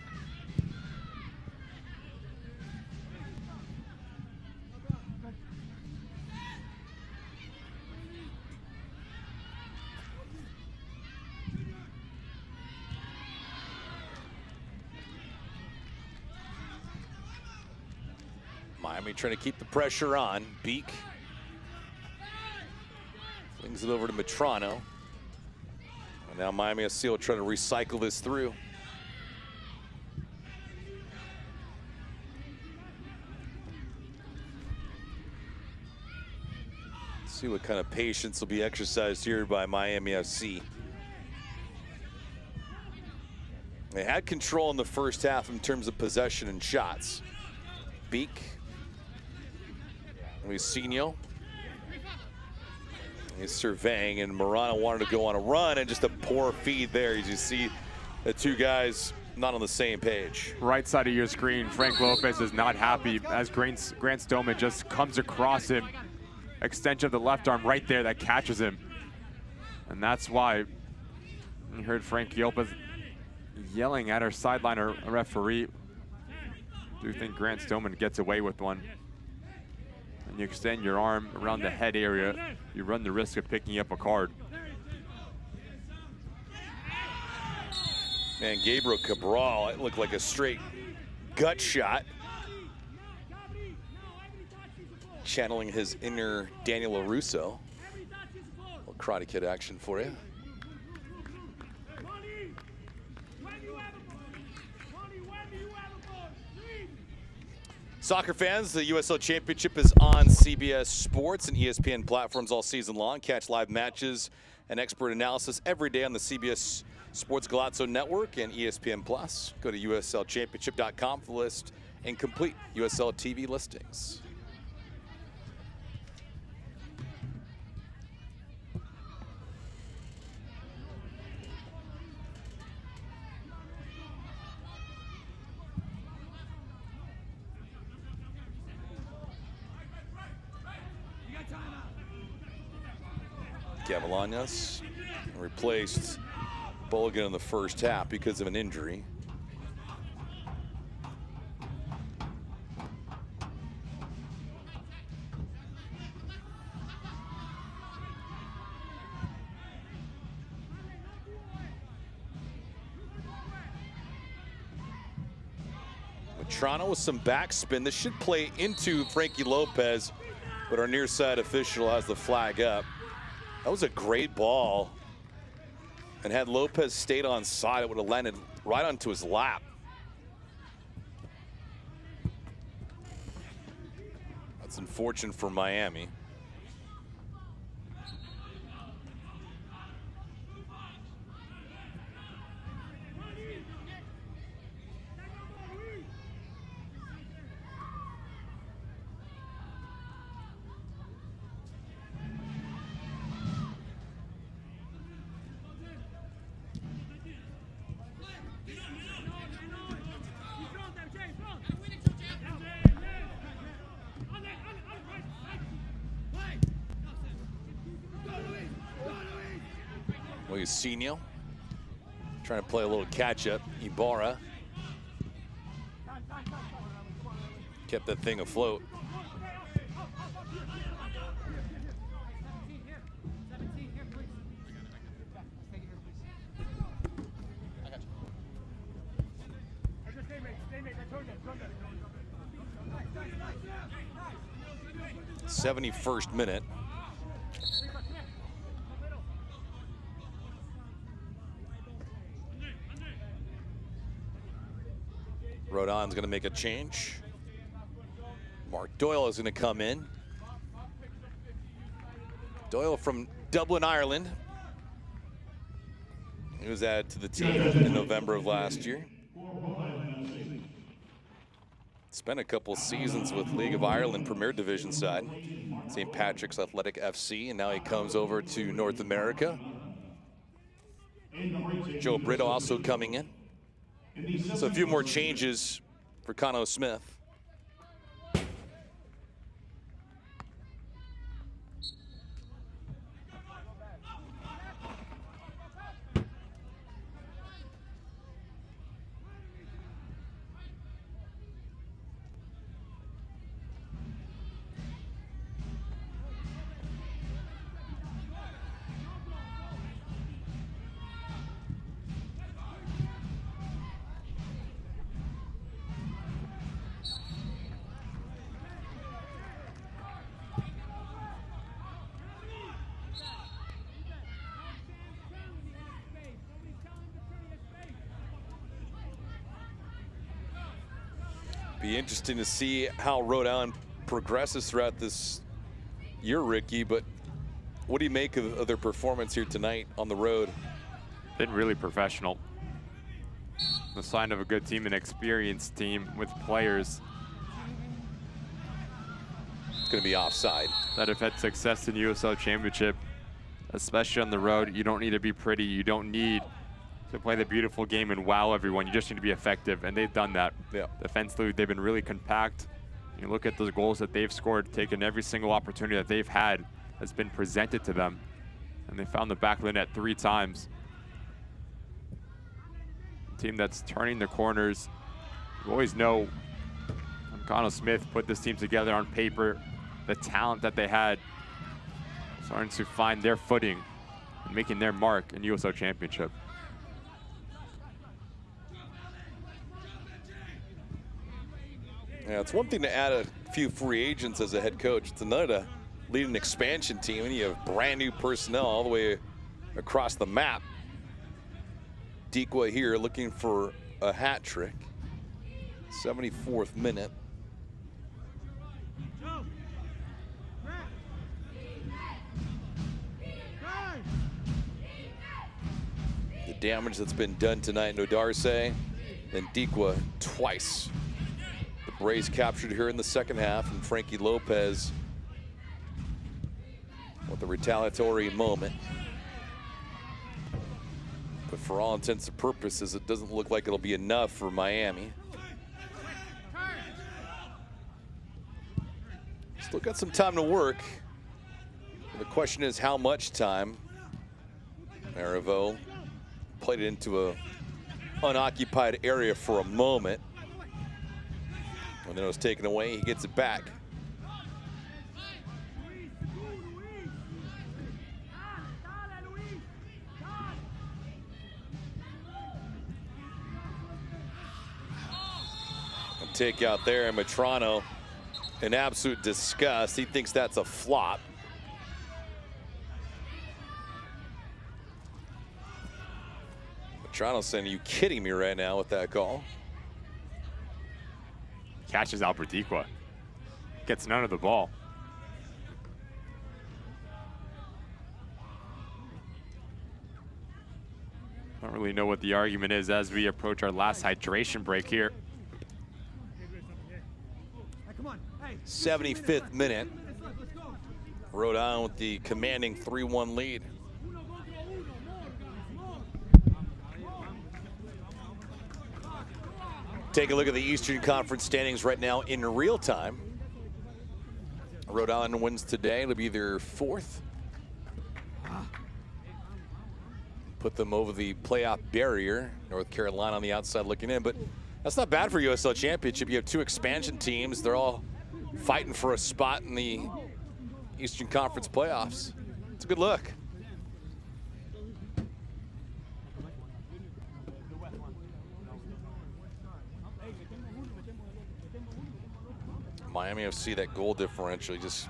Miami trying to keep the pressure on. Beak flings it over to Metrano. And now Miami FC will try to recycle this through. Let's see what kind of patience will be exercised here by Miami FC. They had control in the first half in terms of possession and shots. Beak. Luisinho. He's surveying, and Morano wanted to go on a run, and just a poor feed there. As you see the two guys not on the same page. Right side of your screen, Frank Lopez is not happy as Grant Stoneman just comes across him. Extension of the left arm right there that catches him. And that's why you heard Frank Lopez yelling at our sideline or referee. I do think Grant Stoneman gets away with one. And you extend your arm around the head area, you run the risk of picking up a card. Man, Gabriel Cabral, it looked like a straight gut shot. Channeling his inner Daniel LaRusso. A little Karate Kid action for you. Soccer fans, the USL Championship is on CBS Sports and ESPN platforms all season long. Catch live matches and expert analysis every day on the CBS Sports Galazzo Network and ESPN Plus. Go to USLChampionship.com for the list and complete USL TV listings. Gavilanes replaced Bulligan in the first half because of an injury. Metrano with some backspin. This should play into Frankie Lopez, but our near side official has the flag up. That was a great ball. And had Lopez stayed on side, it would have landed right onto his lap. That's unfortunate for Miami. Luisinho trying to play a little catch-up. Ibarra Kept that thing afloat. '71st minute. Rhode Island's going to make a change. Mark Doyle is going to come in. Doyle from Dublin, Ireland. He was added to the team in November of last year. Spent a couple seasons with League of Ireland Premier Division side, St. Patrick's Athletic FC, and now he comes over to North America. Joe Brito also coming in. So a few more changes for Connor Smith. Be interesting to see how Rhode Island progresses throughout this year, Ricky, but what do you make of their performance here tonight on the road? Been really professional. The sign of a good team, an experienced team with players It's going to be offside. that have had success in USL Championship, especially on the road. You don't need to be pretty. You don't need to play the beautiful game and wow everyone. You just need to be effective, and they've done that. Yeah. Defensively, they've been really compact. You look at those goals that they've scored, taken every single opportunity that they've had has been presented to them, and they found the back of the net 3 times. A team that's turning the corners. You always know when Connor Smith put this team together on paper, the talent that they had starting to find their footing and making their mark in USL Championship. Yeah, it's one thing to add a few free agents as a head coach. It's another to lead an expansion team, and you have brand new personnel all the way across the map. Dikwa here looking for a hat trick. 74th minute. The damage that's been done tonight, Nodarse and Dikwa twice. The Braves captured here in the second half, and Frankie Lopez with a retaliatory moment. But for all intents and purposes, it doesn't look like it'll be enough for Miami. Still got some time to work. The question is how much time. Mariveau played it into a unoccupied area for a moment. When it was taken away, he gets it back. Take out there, and Matrano in absolute disgust. He thinks that's a flop. Matrano saying, are you kidding me right now with that call? Catches Albert Dikwa. Gets none of the ball. I don't really know what the argument is as we approach our last hydration break here. 75th minute. Rhode Island with the commanding 3-1 lead. Take a look at the Eastern Conference standings right now in real time. Rhode Island wins today. It'll be their 4th. Put them over the playoff barrier. North Carolina on the outside looking in, but That's not bad for USL Championship. You have 2 expansion teams. They're all fighting for a spot in the Eastern Conference playoffs. It's a good look. Miami FC, that goal differential, just,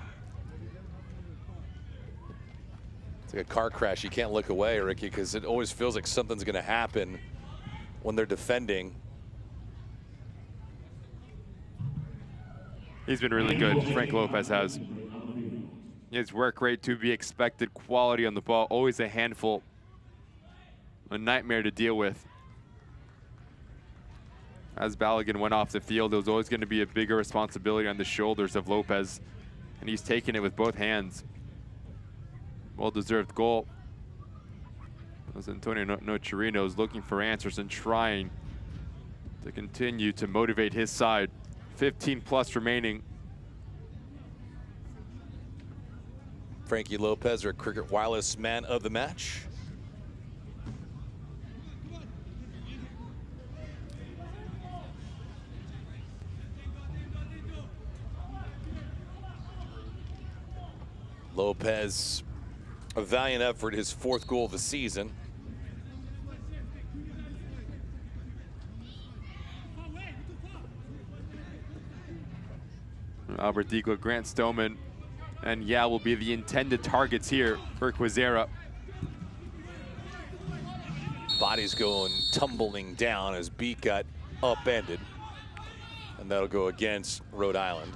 it's like a car crash. You can't look away, Ricky, because it always feels like something's going to happen when they're defending. He's been really good, Frank Lopez has. His work rate to be expected, quality on the ball, always a handful. A nightmare to deal with. As Balogun went off the field, it was always going to be a bigger responsibility on the shoulders of Lopez, and he's taken it with both hands. Well-deserved goal. As Antonio Nocerino is looking for answers and trying to continue to motivate his side. 15 plus remaining. Frankie Lopez, our Cricket Wireless man of the match. Lopez, a valiant effort, his 4th goal of the season. Albert Diegler, Grant Stoneman, and will be the intended targets here for Quizera. Body's going tumbling down as beat got upended. And that'll go against Rhode Island.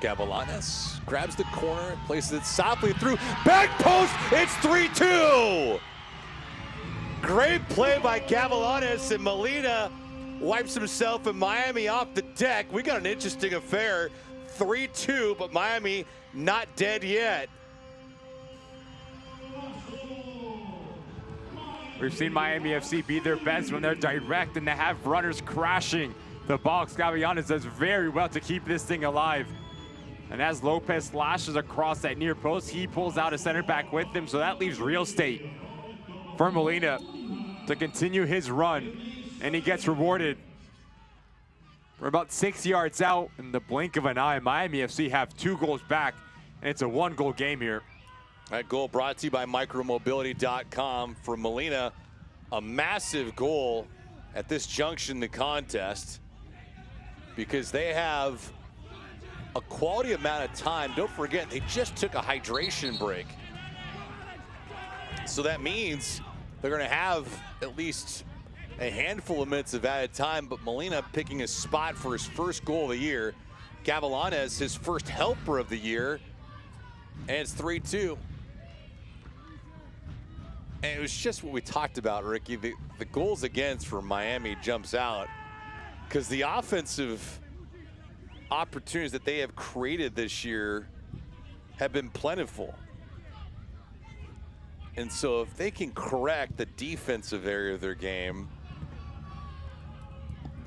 Gavilanes grabs the corner, places it softly through, back post, it's 3-2! Great play by Gavilanes, and Molina wipes himself and Miami off the deck. We got an interesting affair, 3-2, but Miami not dead yet. We've seen Miami FC be their best when they're direct and they have runners crashing the box. Gavilanes does very well to keep this thing alive. And as Lopez slashes across that near post, he pulls out a center back with him, so that leaves real estate for Molina to continue his run, and he gets rewarded. We're about 6 yards out in the blink of an eye. Miami FC have 2 goals back, and it's a 1-goal game here. That goal brought to you by micromobility.com. For Molina, a massive goal at this junction in the contest, because they have a quality amount of time. Don't forget, they just took a hydration break. So that means they're going to have at least a handful of minutes of added time, but Molina picking a spot for his 1st goal of the year. Gavilanes, his 1st helper of the year, and it's 3-2. And it was just what we talked about, Ricky. The goals against for Miami jumps out because the offensive opportunities that they have created this year have been plentiful. And so if they can correct the defensive area of their game,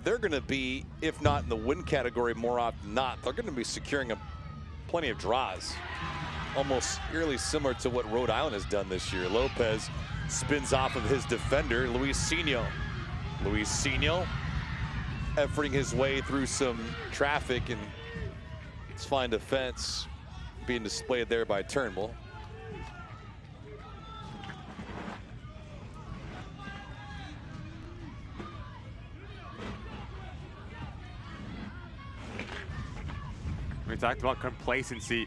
they're going to be, if not in the win category more often than not, they're going to be securing plenty of draws. Almost eerily similar to what Rhode Island has done this year. Lopez spins off of his defender, Luisinho. Luisinho efforting his way through some traffic, and it's fine defense being displayed there by Turnbull. We talked about complacency.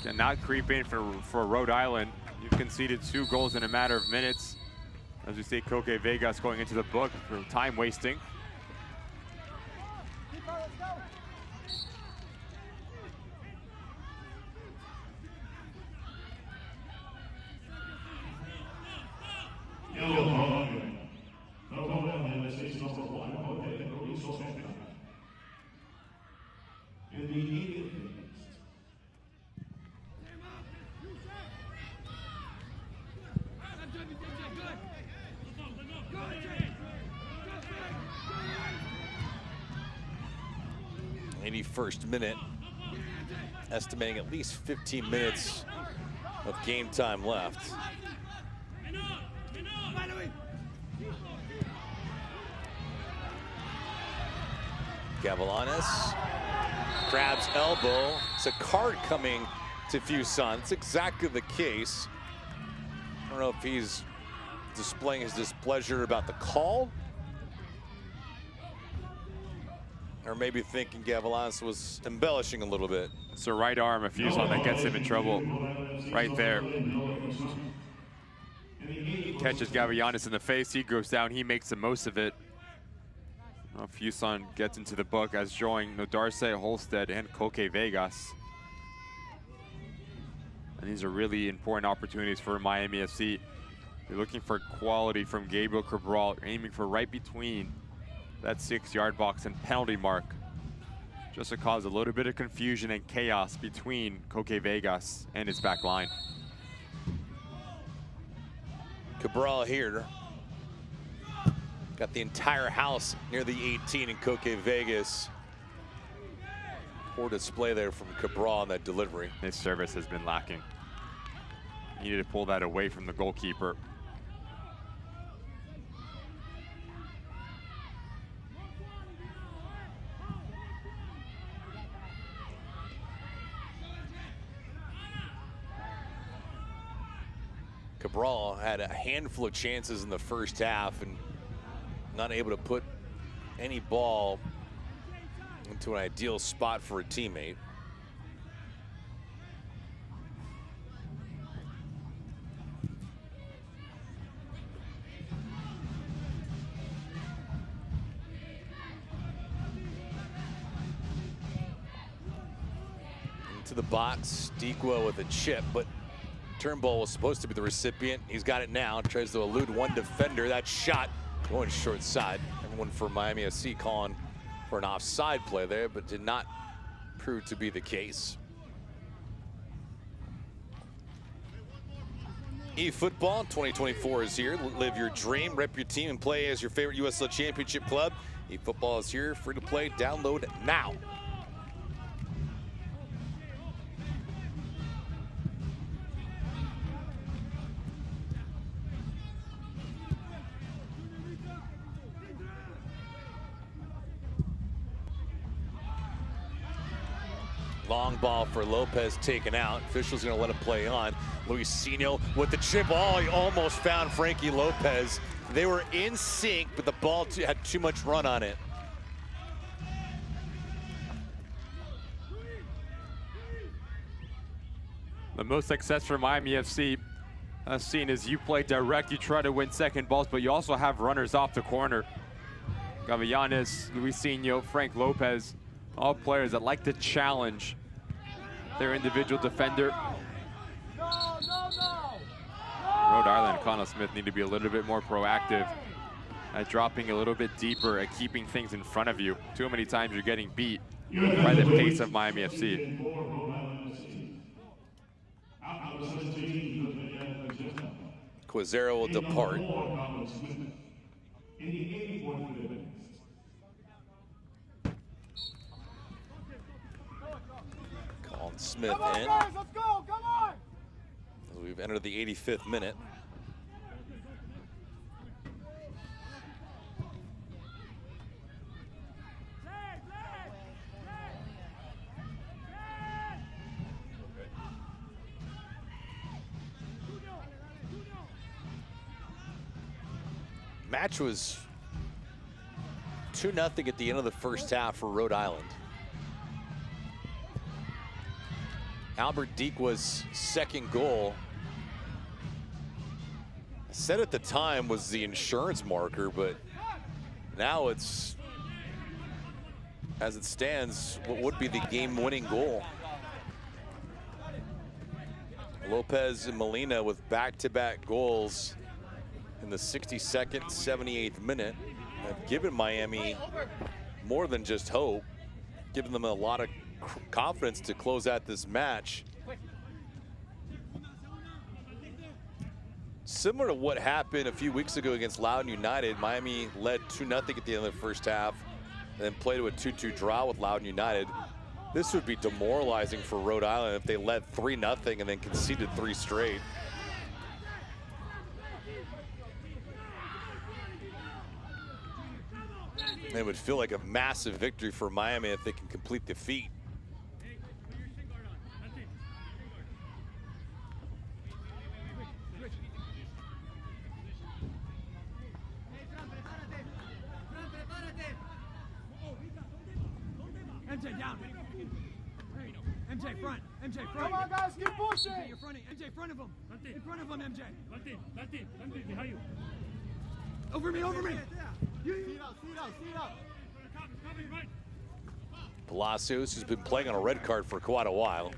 Cannot creep in for Rhode Island. You've conceded 2 goals in a matter of minutes. As we see, Koke Vegas going into the book for time wasting. 51st minute, estimating at least 15 minutes of game time left. Gavilanes grabs elbow. It's a card coming to Fuson. It's exactly the case. I don't know if he's displaying his displeasure about the call, or maybe thinking Gavilanes was embellishing a little bit. It's a right arm of Fuson that gets him in trouble right there. Catches Gavilanes in the face, he goes down, he makes the most of it. Well, Fuson gets into the book as drawing Nodarce, Holstead, and Koke Vegas. And these are really important opportunities for Miami FC. They're looking for quality from Gabriel Cabral, aiming for right between that 6-yard box and penalty mark, just to cause a little bit of confusion and chaos between Koke Vegas and his back line. Cabral here. Got the entire house near the 18 in Koke Vegas. Poor display there from Cabral on that delivery. His service has been lacking. He needed to pull that away from the goalkeeper. Cabral had a handful of chances in the first half and not able to put any ball into an ideal spot for a teammate. Into the box, Dequa with a chip, but Turnbull was supposed to be the recipient. He's got it now, tries to elude one defender. That shot going short side. Everyone for Miami FC calling for an offside play there, but did not prove to be the case. eFootball 2024 is here. Live your dream, rep your team, and play as your favorite USL Championship club. eFootball is here, free to play. Download now. Long ball for Lopez taken out. Official's gonna let him play on. Luisinho with the chip. Oh, he almost found Frankie Lopez. They were in sync, but the ball had too much run on it. The most success for Miami FC seen is you play direct, you try to win second balls, but you also have runners off the corner. Gavilanes, Luisinho, Frank Lopez, all players that like to challenge their individual defender. Rhode Island and Connell Smith need to be a little bit more proactive at dropping a little bit deeper, at keeping things in front of you. Too many times you're getting beat by the pace of Miami FC. Quazero will depart. Colin Smith in. Let's go, come on! As we've entered the 85th minute. Match was 2-0 at the end of the first half for Rhode Island. Albert Dequa's second goal, I said at the time, was the insurance marker, but now it's, as it stands, what would be the game-winning goal. Lopez and Molina with back-to-back goals in the 62nd, 78th minute have given Miami more than just hope, given them a lot of confidence to close out this match. Similar to what happened a few weeks ago against Loudoun United, Miami led 2-0 at the end of the first half, and then played to a 2-2 draw with Loudoun United. This would be demoralizing for Rhode Island if they led 3-0 and then conceded 3 straight. It would feel like a massive victory for Miami if they can complete the feat. MJ down. MJ front. MJ front. Come on, guys, keep pushing. MJ, you're fronting. MJ, front of him. In front of him, MJ. Behind you. Over me, over me. See out. Palacios, who's been playing on a red card for quite a while,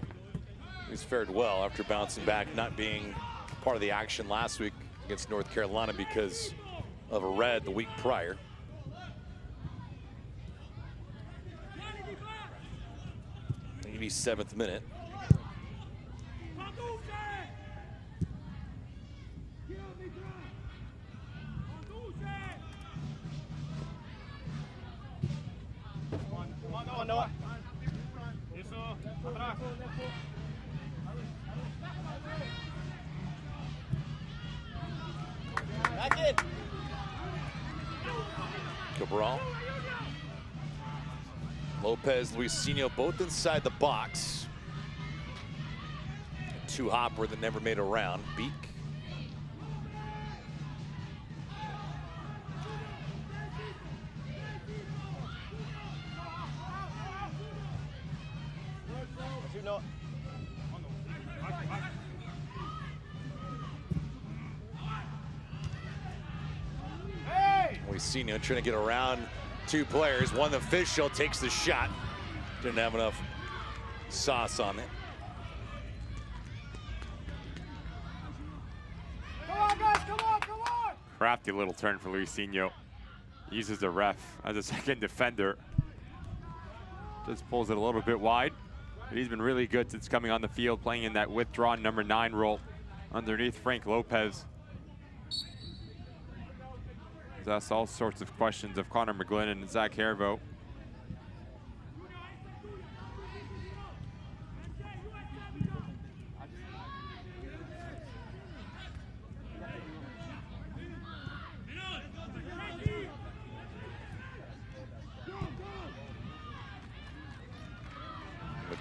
he's fared well after bouncing back, not being part of the action last week against North Carolina because of a red the week prior. 87th minute. Cabral. Lopez, Luisinho, both inside the box. Two hopper that never made a round. Beak. Luisinho trying to get around 2 players. One official takes the shot. Didn't have enough sauce on it. Come on, guys, come on! Crafty little turn for Luisinho. Uses the ref as a second defender. Just pulls it a little bit wide. But he's been really good since coming on the field, playing in that withdrawn number 9 role underneath Frank Lopez. He's asked all sorts of questions of Connor McGlynn and Zach Hervo.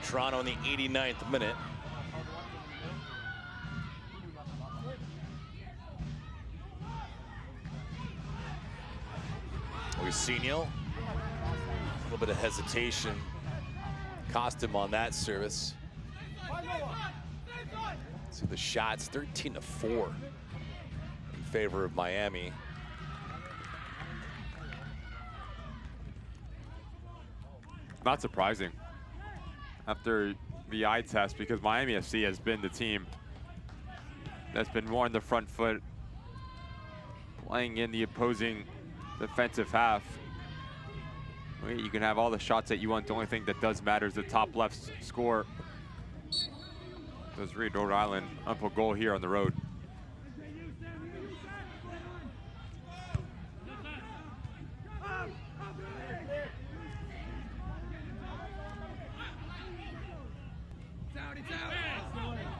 Toronto in the 89th minute. Luisinho, a little bit of hesitation cost him on that service. See the shots, 13-4 in favor of Miami. Not surprising after the eye test, because Miami FC has been the team that's been more on the front foot, playing in the opposing defensive half. You can have all the shots that you want. The only thing that does matter is the top left score. Does read Rhode Island up a goal here on the road.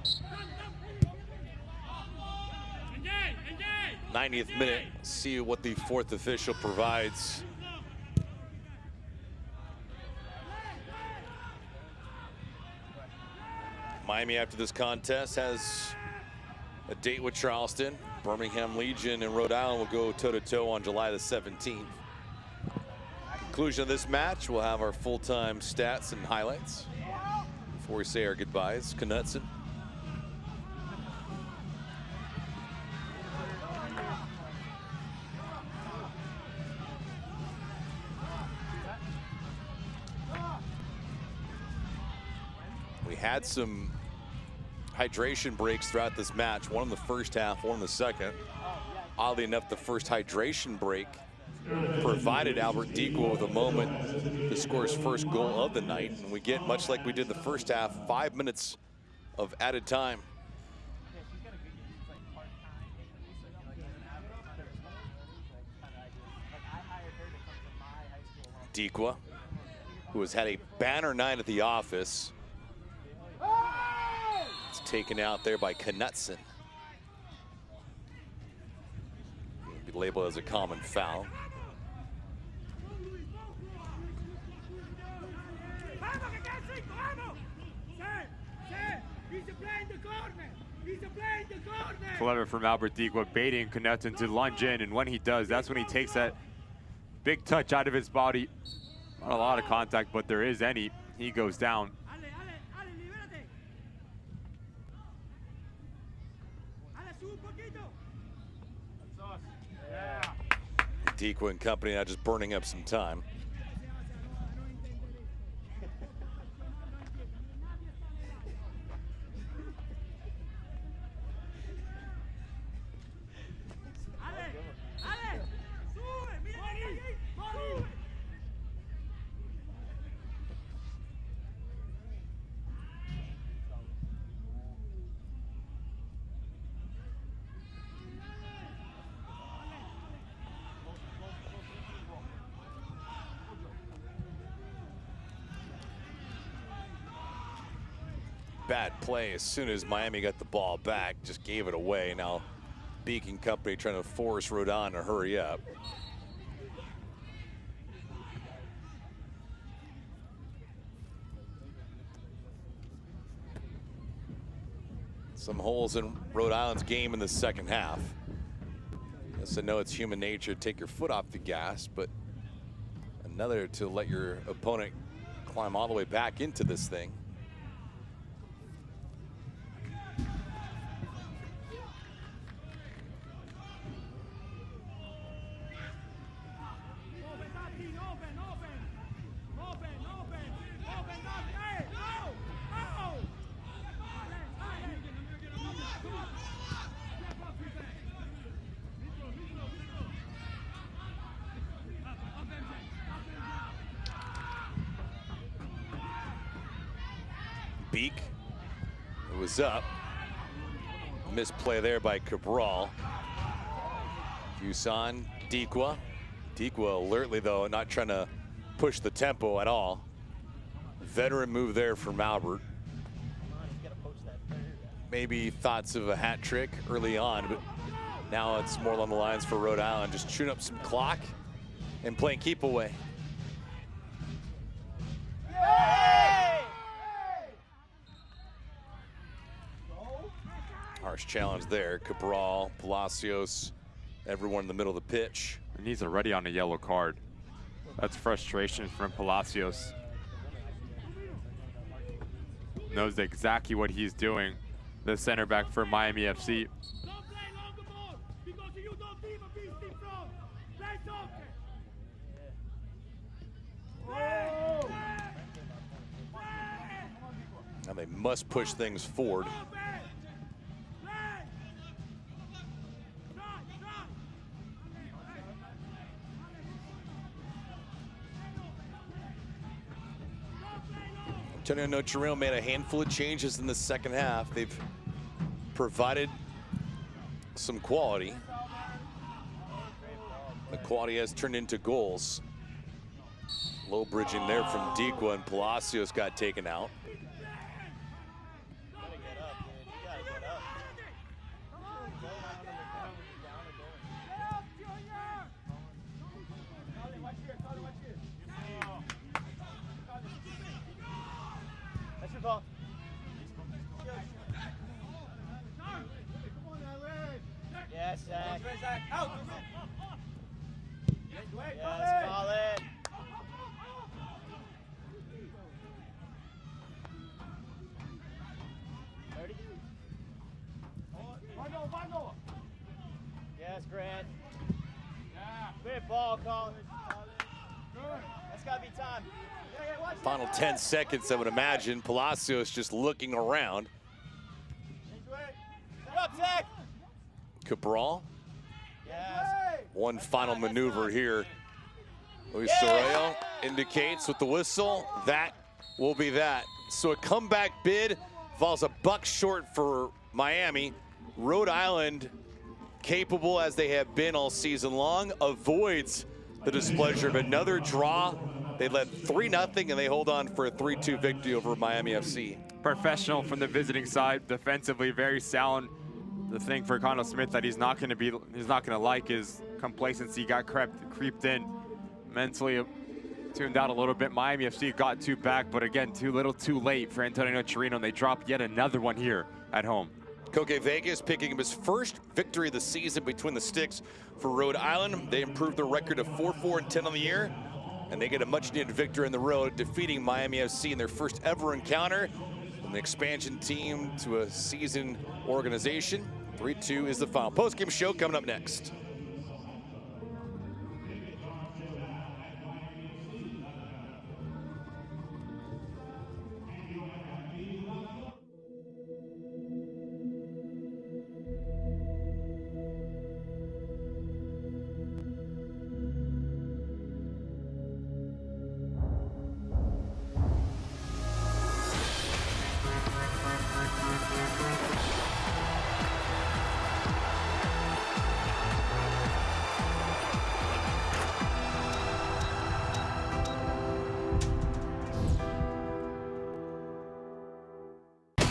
It's 90th minute. See what the 4th official provides. Miami, after this contest, has a date with Charleston. Birmingham Legion and Rhode Island will go toe-to-toe on July the 17th. Conclusion of this match, we'll have our full-time stats and highlights. Before we say our goodbyes, Knutson. We had some hydration breaks throughout this match, one in the first half, one in the second. Oddly enough, the first hydration break provided Albert Dequa with a moment to score his first goal of the night. And we get, much like we did the first half, 5 minutes of added time. Dequa. who has had a banner night at the office. It's taken out there by Knutson. Be labeled as a common foul. Clever from Albert Dikwa, baiting Knutson to lunge in, and when he does, that's when he takes that big touch out of his body. Not a lot of contact, but there is any. He goes down. Dikwa and company now just burning up some time. Bad play as soon as Miami got the ball back, just gave it away. Now Beak and company trying to force Rhode Island to hurry up. Some holes in Rhode Island's game in the second half. Yes, I know it's human nature to take your foot off the gas, but another to let your opponent climb all the way back into this thing. Beak, it was up. Misplay there by Cabral. Fuson, Dikwa. Dikwa alertly though, not trying to push the tempo at all. Veteran move there from Albert. Maybe thoughts of a hat trick early on, but now it's more along the lines for Rhode Island, just chewing up some clock and playing keep away. Harsh challenge there. Cabral, Palacios, everyone in the middle of the pitch. And he's already on a yellow card. That's frustration from Palacios. Knows exactly what he's doing. The center back for Miami FC. Now they must push things forward. Antonio Nocherino made a handful of changes in the second half. They've provided some quality. The quality has turned into goals. Low bridging there from Dikwa, and Palacios got taken out. Yes, Zach. Out. Yes, call it. Yes, Grant. Good ball, Colin. That's got to be time. Final 10 seconds, I would imagine. Palacios just looking around. Up, Zach. Cabral. Yes. One final maneuver here. Luis Sorrello indicates with the whistle, that will be that. So a comeback bid falls a buck short for Miami. Rhode Island, capable as they have been all season long, avoids the displeasure of another draw They led 3-0, and they hold on for a 3-2 victory over Miami FC. Professional from the visiting side, defensively very sound. The thing for Connell Smith that he's not going to like is complacency. Got creeped in, mentally tuned out a little bit. Miami FC got 2 back, but again, too little, too late for Antonio Chirino. They dropped yet another one here at home. Koke Vegas picking up his first victory of the season between the sticks for Rhode Island. They improved their record to 4-4-10 on the year, and they get a much-needed victory on the road, defeating Miami FC in their first ever encounter. From an expansion team to a seasoned organization, 3-2 is the final. Post-game show coming up next.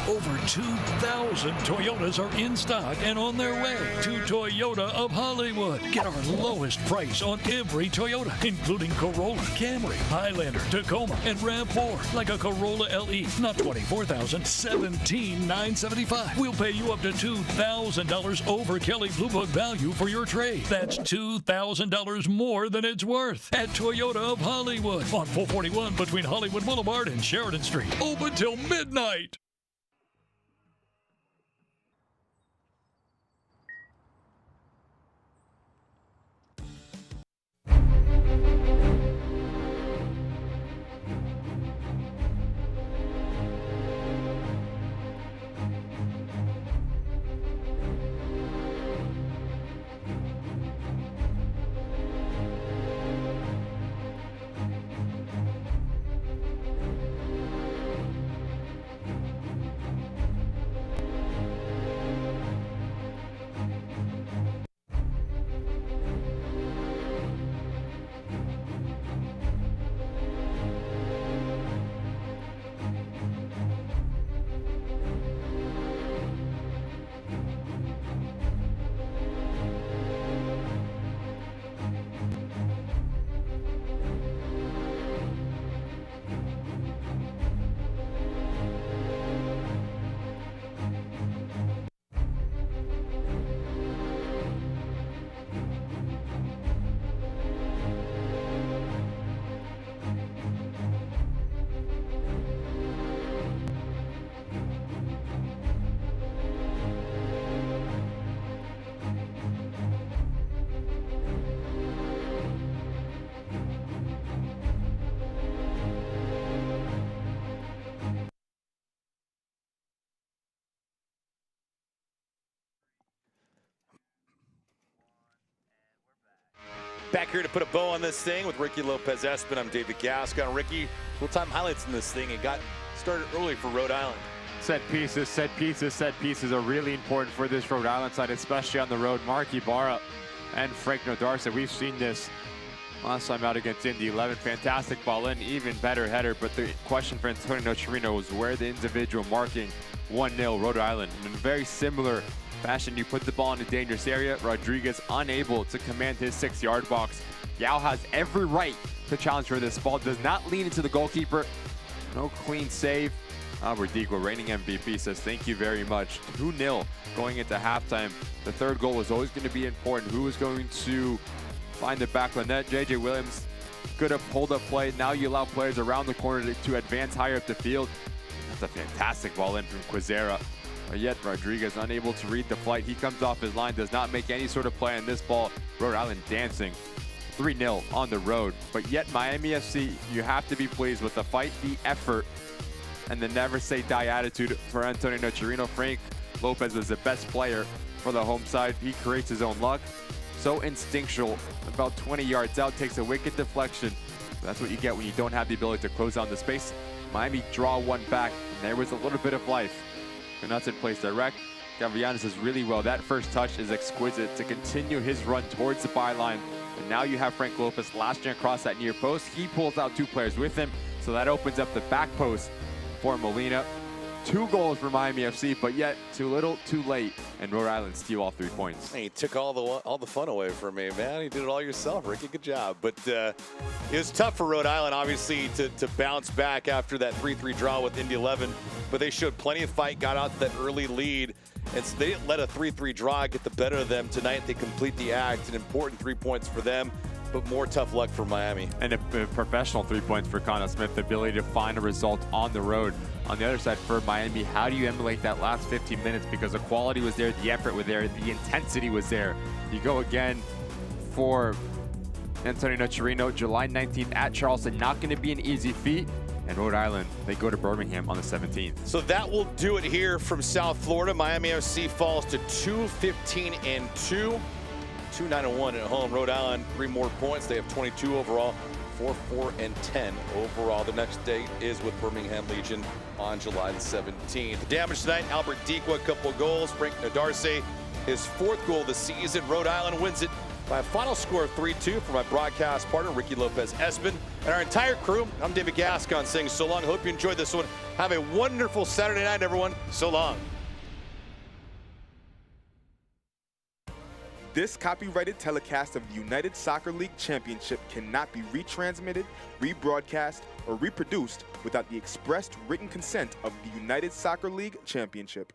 Over 2,000 Toyotas are in stock and on their way to Toyota of Hollywood. Get our lowest price on every Toyota, including Corolla, Camry, Highlander, Tacoma, and RAV4. Like a Corolla LE, not $24,000, $17,975. We'll pay you up to $2,000 over Kelley Blue Book value for your trade. That's $2,000 more than it's worth at Toyota of Hollywood on 441 between Hollywood Boulevard and Sheridan Street. Open till midnight. Back here to put a bow on this thing with Ricky Lopez-Espin. I'm David Gascon. Ricky, full-time highlights in this thing. It got started early for Rhode Island. Set pieces are really important for this Rhode Island side, especially on the road. Mark Ibarra and Frank Nodarsa, we've seen this last time out against Indy 11. Fantastic ball in, even better header. But the question for Antonio Chirino was where the individual marking 1-0 Rhode Island. In a very similar fashion, you put the ball in a dangerous area. Rodriguez unable to command his 6-yard box. Yao has every right to challenge for this ball. Does not lean into the goalkeeper. No clean save. Verdigo, reigning MVP, says thank you very much. 2-0 going into halftime. The third goal was always going to be important. Who was going to find the back of the net? JJ Williams, good hold-up play. Now you allow players around the corner to advance higher up the field. That's a fantastic ball in from Quizera. But yet Rodriguez unable to read the flight. He comes off his line, does not make any sort of play on this ball. Rhode Island dancing. 3-0 on the road. But yet Miami FC, you have to be pleased with the fight, the effort, and the never say die attitude for Antonio Chirino. Frank Lopez was the best player for the home side. He creates his own luck. So instinctual, about 20 yards out, takes a wicked deflection. That's what you get when you don't have the ability to close down the space. Miami draw one back, and there was a little bit of life. Knutson plays direct, Gavianis does really well. That first touch is exquisite to continue his run towards the byline. And now you have Frank Lopez lashing across that near post. He pulls out 2 players with him, so that opens up the back post for Molina. 2 goals for Miami FC, but yet too little, too late, and Rhode Island steal all 3 points. He took all the fun away from me, man. You did it all yourself, Ricky. Good job. But it was tough for Rhode Island, obviously, to bounce back after that 3-3 draw with Indy 11. But they showed plenty of fight, got out to that early lead, and so they didn't let a 3-3 draw get the better of them tonight. They complete the act, an important 3 points for them, but more tough luck for Miami. And a professional 3 points for Connell Smith, the ability to find a result on the road. On the other side for Miami, how do you emulate that last 15 minutes? Because the quality was there, the effort was there, the intensity was there. You go again for Antonio Nocerino, July 19th at Charleston. Not going to be an easy feat. And Rhode Island, they go to Birmingham on the 17th. So that will do it here from South Florida. Miami FC falls to 2-15-2. 2-9-1 at home. Rhode Island, 3 more points. They have 22 overall, 4-4-10 overall. The next date is with Birmingham Legion on July the 17th. The damage tonight, Albert Dequa, a couple of goals. Frank Nadarce, his 4th goal of the season. Rhode Island wins it by a final score of 3-2 for my broadcast partner, Ricky Lopez-Espin. And our entire crew, I'm David Gascon saying so long. Hope you enjoyed this one. Have a wonderful Saturday night, everyone. So long. This copyrighted telecast of the United Soccer League Championship cannot be retransmitted, rebroadcast, or reproduced without the expressed written consent of the United Soccer League Championship.